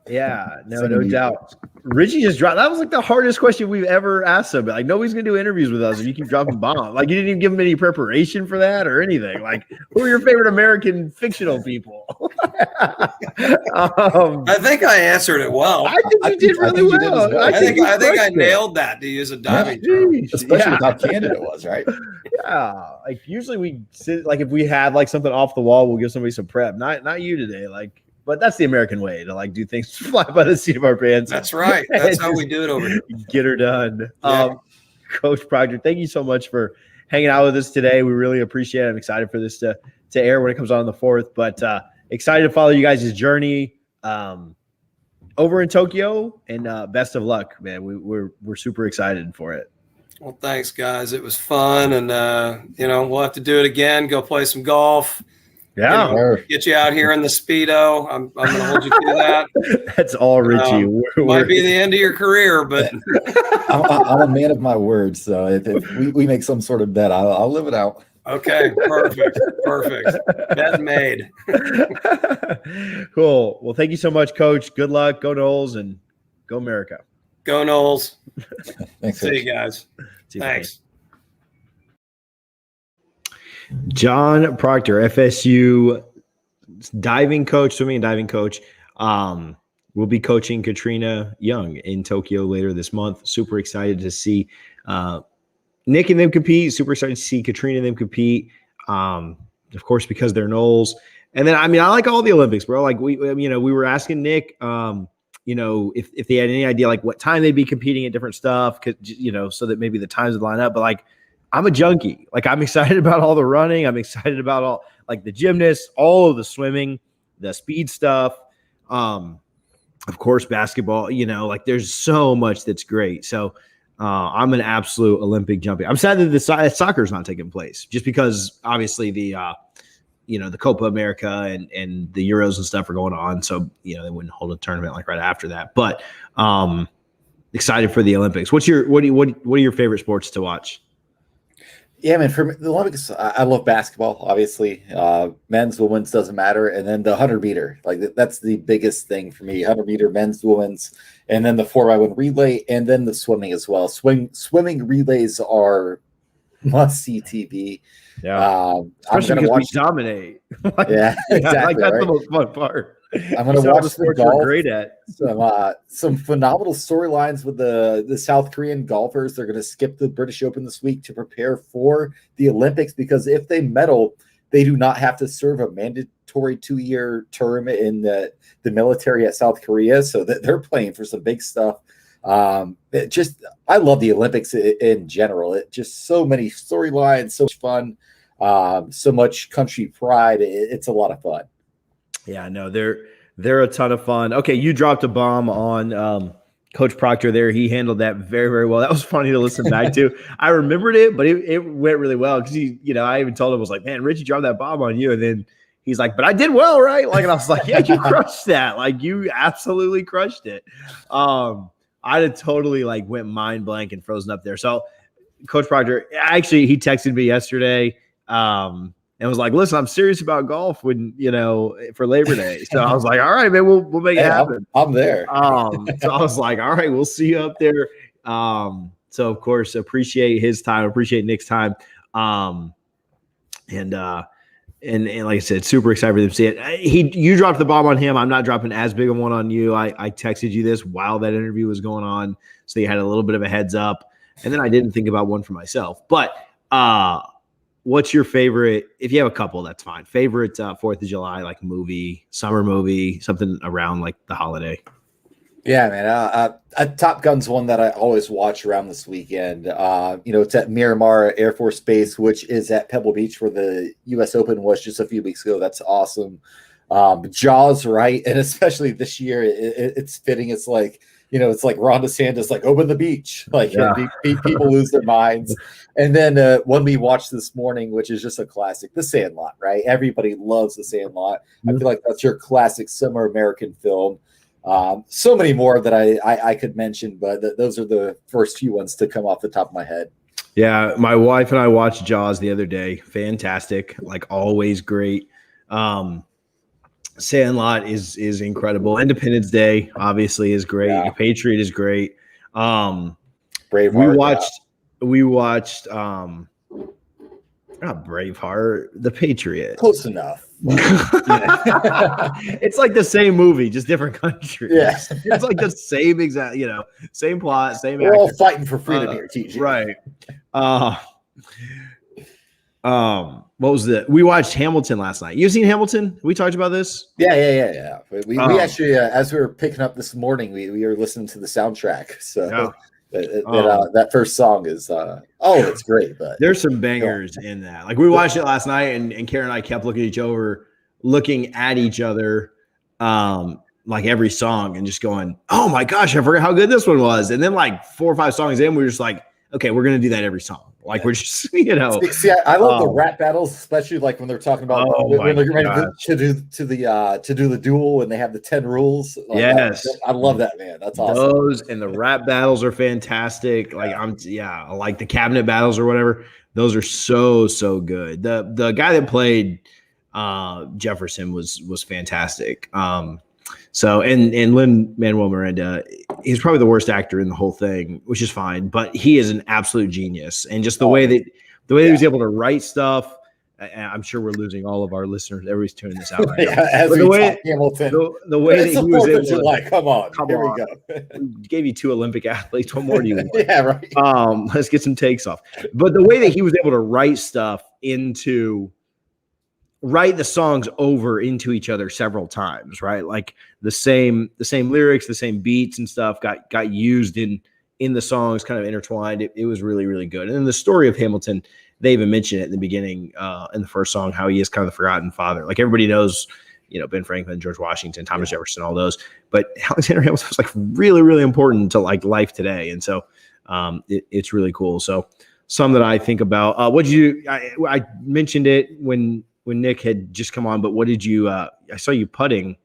Yeah, no doubt. Richie just dropped. That was like the hardest question we've ever asked him. Like, nobody's gonna do interviews with us if you keep dropping bombs. Like, you didn't even give him any preparation for that or anything. Like, who are your favorite American fictional people? I think I answered it well. I think you did really well. I think I nailed that, to use a diving term. Especially with how candid it was, right? Yeah. Like, usually we sit, like, if we have like something off the wall, we'll give somebody some prep. Not you today. Like. But that's the American way to like do things fly by the seat of our pants. That's right. That's how we do it over here. Get her done. Yeah. Coach Proctor, thank you so much for hanging out with us today. We really appreciate it. I'm excited for this to air when it comes on the 4th, but excited to follow you guys' journey over in Tokyo, and best of luck, man. We're super excited for it. Well, thanks, guys. It was fun, and you know, we'll have to do it again. Go play some golf. Yeah. Get you out here in the Speedo. I'm going to hold you to that. That's all Richie. Might be the end of your career, but I'm a man of my word. So if we make some sort of bet, I'll live it out. Okay, perfect. Bet made. Cool. Well, thank you so much, Coach. Good luck. Go Noles and go America. Go Noles. Thanks. See you guys. Thanks. John Proctor, FSU diving coach, swimming and diving coach. Will be coaching Katrina Young in Tokyo later this month. Super excited to see Nick and them compete. Super excited to see Katrina and them compete. Of course, because they're Noles. And then, I like all the Olympics, bro. Like we were asking Nick, if they had any idea like what time they'd be competing at different stuff, so that maybe the times would line up. But like, I'm a junkie. Like, I'm excited about all the running. I'm excited about all like the gymnasts, all of the swimming, the speed stuff. Of course, basketball. Like there's so much that's great. So. I'm an absolute Olympic jumpy. I'm sad that the soccer is not taking place, just because obviously the Copa America and the Euros and stuff are going on. So they wouldn't hold a tournament like right after that. But excited for the Olympics. What are your favorite sports to watch? Yeah, man. For the Olympics, I love basketball. Obviously, men's, women's doesn't matter, and then the 100 meter, like that's the biggest thing for me. 100 meter, men's, women's, and then the 4x1 relay, and then the swimming as well. Swimming relays are must see TV. Yeah, especially because we dominate. Yeah, exactly. Like that's the most fun part. I'm going to watch the golf. We're great at some phenomenal storylines with the South Korean golfers. They're going to skip the British Open this week to prepare for the Olympics, because if they medal, they do not have to serve a mandatory 2-year term in the military at South Korea. So that they're playing for some big stuff. I love the Olympics in general. It just so many storylines, so much fun, so much country pride. It's a lot of fun. Yeah, no, they're a ton of fun. Okay, you dropped a bomb on Coach Proctor there. He handled that very, very well. That was funny to listen back to. I remembered it, but it went really well because I even told him, I was like, man, Richie dropped that bomb on you. And then he's like, but I did well, right? Like, and I was like, yeah, you crushed that. Like, you absolutely crushed it. I'd have totally like went mind blank and frozen up there. So Coach Proctor, actually, he texted me yesterday. And was like, listen, I'm serious about golf for Labor Day. So I was like, all right, man, we'll make it happen. I'm there. So I was like, all right, we'll see you up there. So of course, appreciate his time, appreciate Nick's time. And like I said, super excited for them to see it. You dropped the bomb on him. I'm not dropping as big of one on you. I texted you this while that interview was going on, so you had a little bit of a heads up. And then I didn't think about one for myself. But what's your favorite? If you have a couple, that's fine. Favorite 4th of July, like movie, summer movie, something around like the holiday. Yeah, man. Top Gun's one that I always watch around this weekend. It's at Miramar Air Force Base, which is at Pebble Beach, where the U.S. Open was just a few weeks ago. That's awesome. Jaws, right? And especially this year, it's fitting. It's like, it's like Ron DeSantis, like open the beach, like people lose their minds. And then one we watched this morning, which is just a classic, The Sandlot, right? Everybody loves The Sandlot. Mm-hmm. I feel like that's your classic summer American film. So many more that I could mention, but those are the first few ones to come off the top of my head. Yeah, my wife and I watched Jaws the other day. Fantastic, like always great. Sandlot is incredible. Independence Day obviously is great. Yeah. Patriot is great. Braveheart. We watched not Braveheart, The Patriot. Close enough. It's like the same movie, just different countries. Yeah. It's like the same exact, same plot, same. We're all fighting for freedom here, TJ. Right. What was it? We watched Hamilton last night. You seen Hamilton? We talked about this. Yeah. We actually, as we were picking up this morning, we were listening to the soundtrack. So that first song is it's great. But there's some bangers in that. Like we watched it last night, and Karen and I kept looking at each other, like every song, and just going, "Oh my gosh, I forgot how good this one was." And then like 4 or 5 songs in, we were just like, okay, we're going to do that every song. Like we're just, you know. See, I love the rap battles, especially like when they're talking about when they're ready to do the duel and they have the 10 rules. Like, yes, I love that, man. That's awesome. Those and the rap battles are fantastic. Like like the cabinet battles or whatever. Those are so good. The guy that played Jefferson was fantastic. So and Lin-Manuel Miranda, he's probably the worst actor in the whole thing, which is fine, but he is an absolute genius. And just the way that he was able to write stuff, I'm sure we're losing all of our listeners. Everybody's tuning this out right now. As the we way, talk Hamilton, the way that he was able July. Come on, here we go. We gave you 2 Olympic athletes. What more do you want? Yeah, right. Let's get some takes off. But the way that he was able to write stuff write the songs over into each other several times, right? Like the same lyrics, the same beats and stuff got used in the songs, kind of intertwined. It was really, really good. And then the story of Hamilton, they even mention it in the beginning, in the first song, how he is kind of the forgotten father. Like everybody knows, you know, Ben Franklin, George Washington, Thomas Jefferson, all those. But Alexander Hamilton was like really, really important to like life today. And so it's really cool. So some that I think about. I mentioned it when Nick had just come on, but what did you? I saw you putting.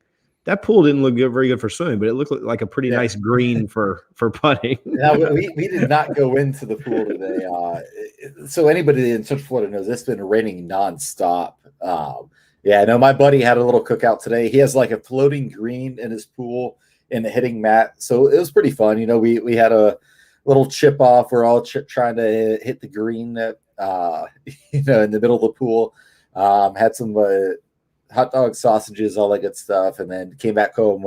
That pool didn't look very good for swimming, but it looked like a pretty nice green for putting. Now, we did not go into the pool today. So anybody in Central Florida knows it's been raining nonstop. Yeah, no, my buddy had a little cookout today. He has like a floating green in his pool and a hitting mat. So it was pretty fun. You know, we had a little chip off. We're all trying to hit the green, you know, in the middle of the pool. Had some hot dog, sausages, all that good stuff, and then came back home.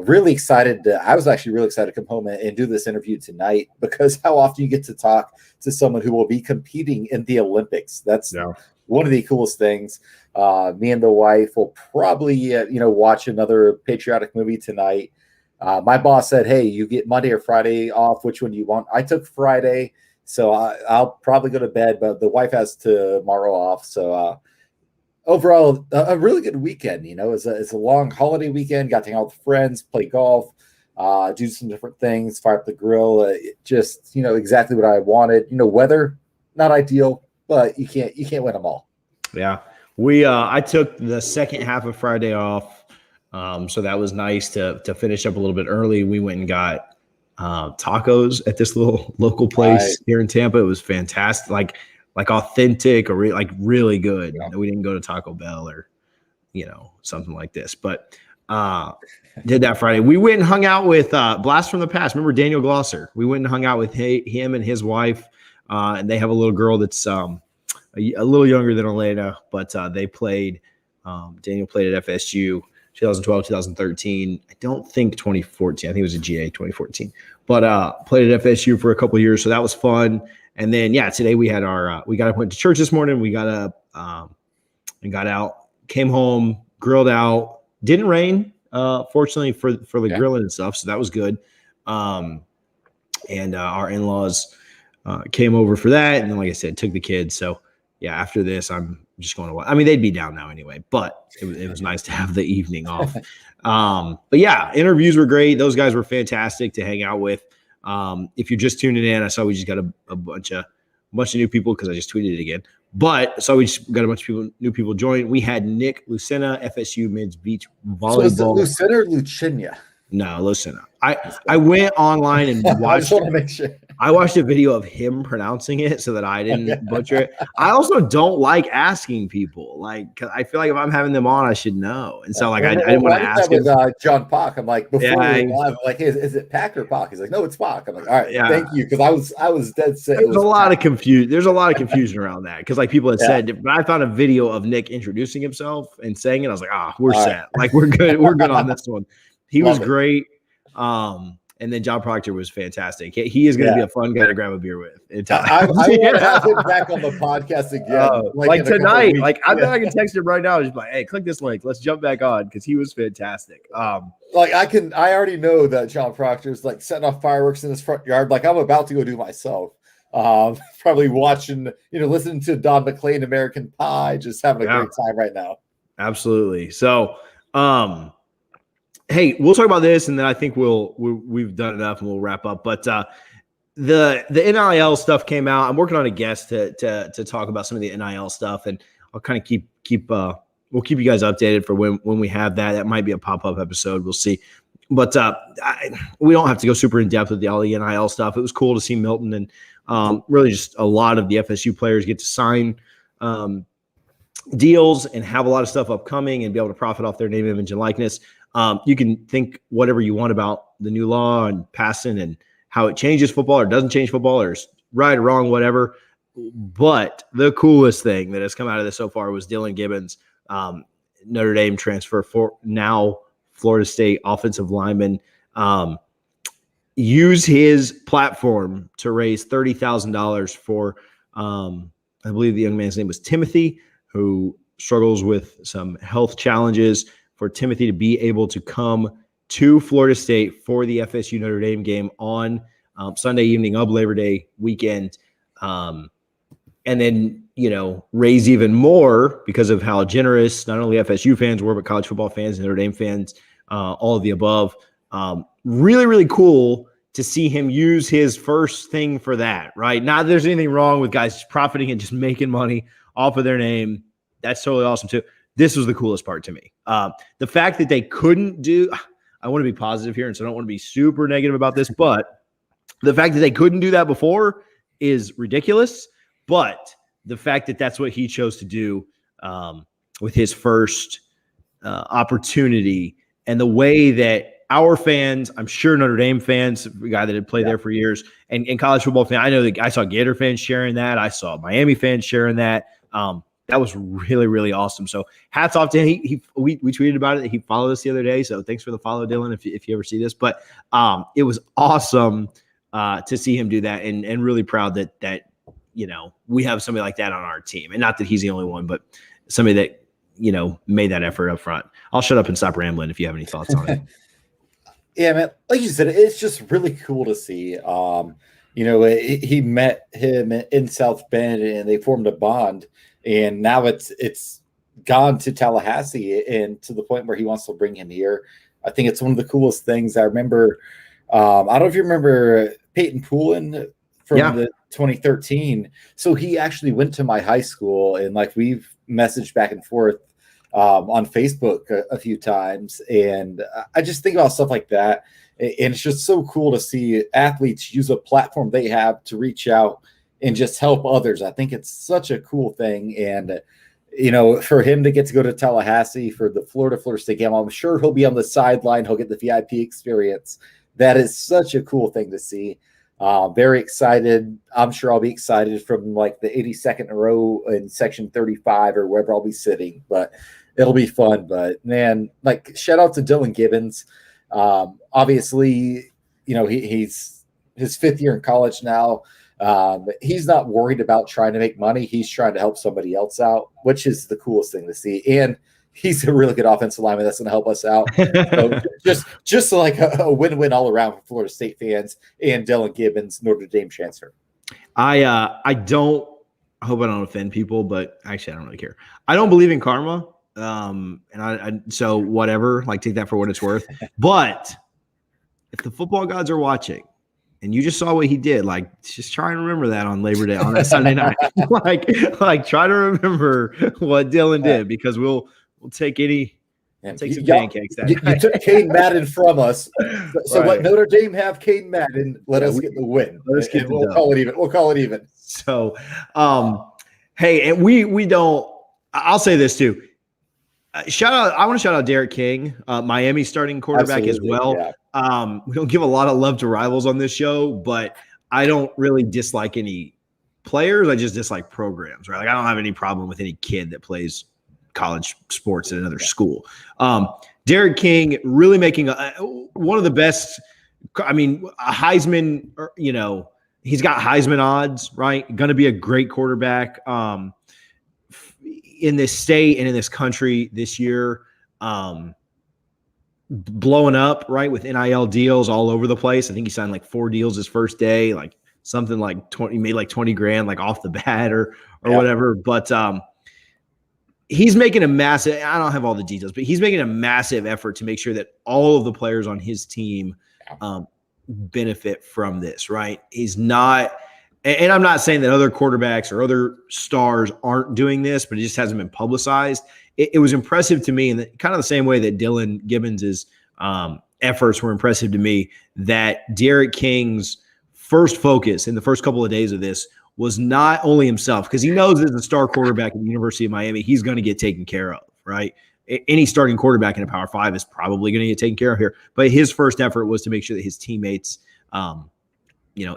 Really excited. I was actually really excited to come home and do this interview tonight, because how often you get to talk to someone who will be competing in the Olympics. That's one of the coolest things. Me and the wife will probably, you know, watch another patriotic movie tonight. My boss said, hey, you get Monday or Friday off. Which one do you want? I took Friday, so I'll probably go to bed, but the wife has tomorrow off. So overall, a really good weekend. You know, it's a long holiday weekend. Got to hang out with friends, play golf, do some different things, fire up the grill. Just, you know, exactly what I wanted. You know, weather not ideal, but you can't win them all. Yeah, I took the second half of Friday off, so that was nice to finish up a little bit early. We went and got tacos at this little local place here in Tampa. It was fantastic, like authentic or really good. Yeah. We didn't go to Taco Bell or, you know, something like this, but did that Friday. We went and hung out with Blast from the Past. Remember Daniel Glosser? We went and hung out with him and his wife, and they have a little girl that's a little younger than Elena, but they played. Daniel played at FSU 2012, 2013. I don't think 2014. I think it was a GA 2014, but played at FSU for a couple of years. So that was fun. And then, today we had went to church this morning. We got up and got out, came home, grilled out. Didn't rain, fortunately for the grilling and stuff. So that was good. And our in-laws came over for that. And then, like I said, took the kids. So after this, I'm just going to watch. I mean, they'd be down now anyway, but it was nice to have the evening off. But interviews were great. Those guys were fantastic to hang out with. If you're just tuning in, I saw we just got a bunch of new people because I just tweeted it again. But I saw we just got a bunch of new people join. We had Nick Lucena FSU men's beach volleyball. So is it Lucena or Lucena? No, Lucena. I went online and watched. I just want to make sure. I watched a video of him pronouncing it so that I didn't butcher it. I also don't like asking people. Cause I feel like if I'm having them on, I should know. And so I didn't want to ask him. With John Pock, I'm like, before we were live, I'm like, hey, is it Pack or Pock? He's like, no, it's Pock. I'm like, all right, thank you. Because I was dead set. There's a lot of confusion around that. Because people had said, but I found a video of Nick introducing himself and saying it. I was like, we're set. Right. We're good. We're good on this one. He was great. And then John Proctor was fantastic. He is going to be a fun guy to grab a beer with. I want to have him back on the podcast again. Like tonight. I bet I can text him right now. Just like, hey, click this link. Let's jump back on because he was fantastic. I already know that John Proctor is like setting off fireworks in his front yard. Like I'm about to go do myself. Probably watching, listening to Don McLean, American Pie, just having a great time right now. Absolutely. So, hey, we'll talk about this, and then I think we've done enough, and we'll wrap up. But the NIL stuff came out. I'm working on a guest to talk about some of the NIL stuff, and I'll kind of keep we'll keep you guys updated for when we have that. That might be a pop-up episode. We'll see. But we don't have to go super in depth with all the NIL stuff. It was cool to see Milton and really just a lot of the FSU players get to sign deals and have a lot of stuff upcoming and be able to profit off their name, image, and likeness. You can think whatever you want about the new law and passing and how it changes football or doesn't change football or is right or wrong, whatever. But the coolest thing that has come out of this so far was Dylan Gibbons, Notre Dame transfer for now Florida State offensive lineman, use his platform to raise $30,000 for, I believe the young man's name was Timothy, who struggles with some health challenges, for Timothy to be able to come to Florida State for the FSU Notre Dame game on Sunday evening of Labor Day weekend. And then, raise even more because of how generous not only FSU fans were, but college football fans and Notre Dame fans, all of the above. Really, really cool to see him use his first thing for that, right? Not that there's anything wrong with guys profiting and just making money off of their name. That's totally awesome too. This was the coolest part to me. The fact that they couldn't do, I want to be positive here, and so I don't want to be super negative about this, but the fact that they couldn't do that before is ridiculous. But the fact that that's what he chose to do with his first opportunity, and the way that our fans, I'm sure Notre Dame fans, a guy that had played there for years, and college football fans, I know that I saw Gator fans sharing that. I saw Miami fans sharing that. That was really, really awesome. So hats off to him. We tweeted about it. He followed us the other day. So thanks for the follow, Dylan, if you ever see this. But it was awesome to see him do that, and really proud that we have somebody like that on our team. And not that he's the only one, but somebody that, made that effort up front. I'll shut up and stop rambling if you have any thoughts on it. Yeah, man. Like you said, it's just really cool to see. He met him in South Bend and they formed a bond. And now it's gone to Tallahassee and to the point where he wants to bring him here. I think it's one of the coolest things. I remember, I don't know if you remember Peyton Poulin from the 2013. So he actually went to my high school, and we've messaged back and forth on Facebook a few times. And I just think about stuff like that. And it's just so cool to see athletes use a platform they have to reach out and just help others. I think it's such a cool thing. And, for him to get to go to Tallahassee for the Florida State game, I'm sure he'll be on the sideline. He'll get the VIP experience. That is such a cool thing to see. Very excited. I'm sure I'll be excited from the 82nd row in section 35 or wherever I'll be sitting, but it'll be fun. But man, shout out to Dylan Gibbons. Obviously, he's his fifth year in college now. He's not worried about trying to make money. He's trying to help somebody else out, which is the coolest thing to see. And he's a really good offensive lineman that's going to help us out. So just like a win-win all around for Florida State fans and Dylan Gibbons, Notre Dame transfer. I hope I don't offend people, but actually I don't really care. I don't believe in karma. So whatever, take that for what it's worth. But if the football gods are watching, and you just saw what he did, just try and remember that on Labor Day on that Sunday night. Try to remember what Dylan did, because we'll take some pancakes that night. You took Kane Madden from us. So right. Let Notre Dame have Kane Madden. Let us get the win. We'll call it even. We'll call it even. So, hey, and we don't. I'll say this too. I want to shout out Derek King, Miami starting quarterback. Absolutely, as well. Yeah. We don't give a lot of love to rivals on this show, but I don't really dislike any players. I just dislike programs, right? I don't have any problem with any kid that plays college sports at another school. Derek King really making one of the best. I mean, a Heisman, he's got Heisman odds, right? Going to be a great quarterback in this state and in this country this year. Blowing up, right, with NIL deals all over the place. I think he signed 4 deals his first day, something like 20, he made $20,000 off the bat or whatever. But he's making a massive, I don't have all the details, but he's making a massive effort to make sure that all of the players on his team benefit from this, right? He's not, and I'm not saying that other quarterbacks or other stars aren't doing this, but it just hasn't been publicized. It was impressive to me, and kind of the same way that Dylan Gibbons's efforts were impressive to me, that D'Eriq King's first focus in the first couple of days of this was not only himself, because he knows as a star quarterback at the University of Miami, he's going to get taken care of, right? Any starting quarterback in a Power 5 is probably going to get taken care of here. But his first effort was to make sure that his teammates,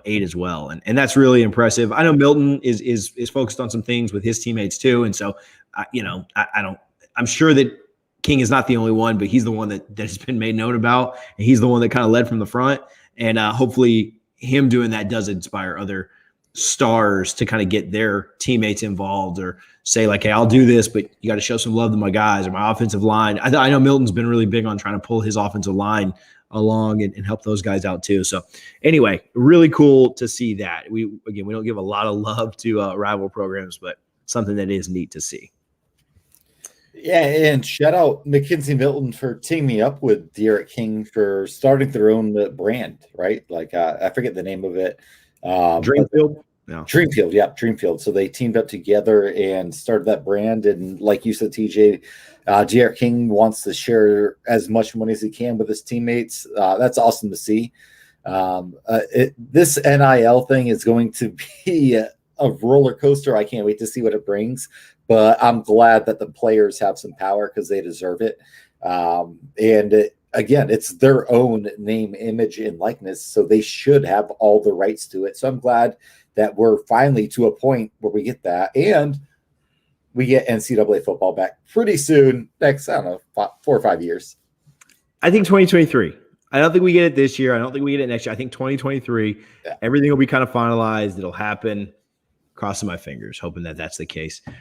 ate as well. And that's really impressive. I know Milton is focused on some things with his teammates too. And so, I'm sure that King is not the only one, but he's the one that has been made known about. And he's the one that kind of led from the front. And hopefully him doing that does inspire other stars to kind of get their teammates involved, or say like, hey, I'll do this, but you got to show some love to my guys or my offensive line. I know Milton's been really big on trying to pull his offensive line along and help those guys out too. So anyway, really cool to see that. We don't give a lot of love to rival programs, but something that is neat to see. Yeah, and shout out Mackenzie Milton for teaming up with D'Eriq King for starting their own brand, right? Like I forget the name of it. Dreamfield? No. Dreamfield. So they teamed up together and started that brand. And like you said, TJ, D'Eriq King wants to share as much money as he can with his teammates. That's awesome to see. This NIL thing is going to be a roller coaster. I can't wait to see what it brings. But I'm glad that the players have some power because they deserve it. Again, it's their own name, image, and likeness, so they should have all the rights to it. So I'm glad that we're finally to a point where we get that, and we get NCAA football back pretty soon. Next, I don't know, 4 or 5 years. I think 2023. I don't think we get it this year. I don't think we get it next year. I think 2023. Yeah. Everything will be kind of finalized. It'll happen. Crossing my fingers, hoping that that's the case. Do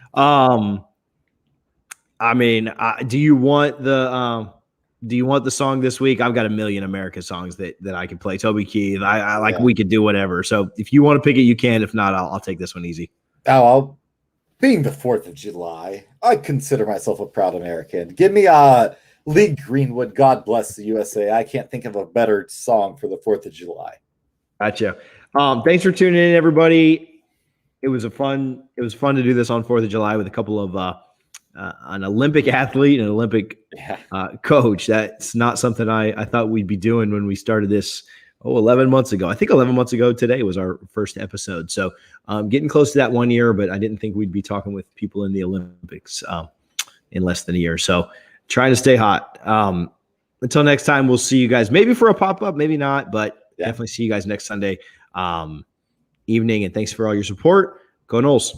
you want the song this week? I've got a million America songs that I can play. Toby Keith. I like. Yeah. We could do whatever. So if you want to pick it, you can. If not, I'll take this one easy. Being the 4th of July, I consider myself a proud American. Give me Lee Greenwood, God Bless the USA. I can't think of a better song for the 4th of July. Gotcha. Thanks for tuning in, everybody. It was fun to do this on 4th of July with a couple of an Olympic athlete and an Olympic coach. That's not something I thought we'd be doing when we started this 11 months ago. I think 11 months ago today was our first episode. So getting close to that 1 year, but I didn't think we'd be talking with people in the Olympics in less than a year. So trying to stay hot. Until next time, we'll see you guys maybe for a pop-up, maybe not, but definitely see you guys next Sunday evening. And thanks for all your support. Go Noles.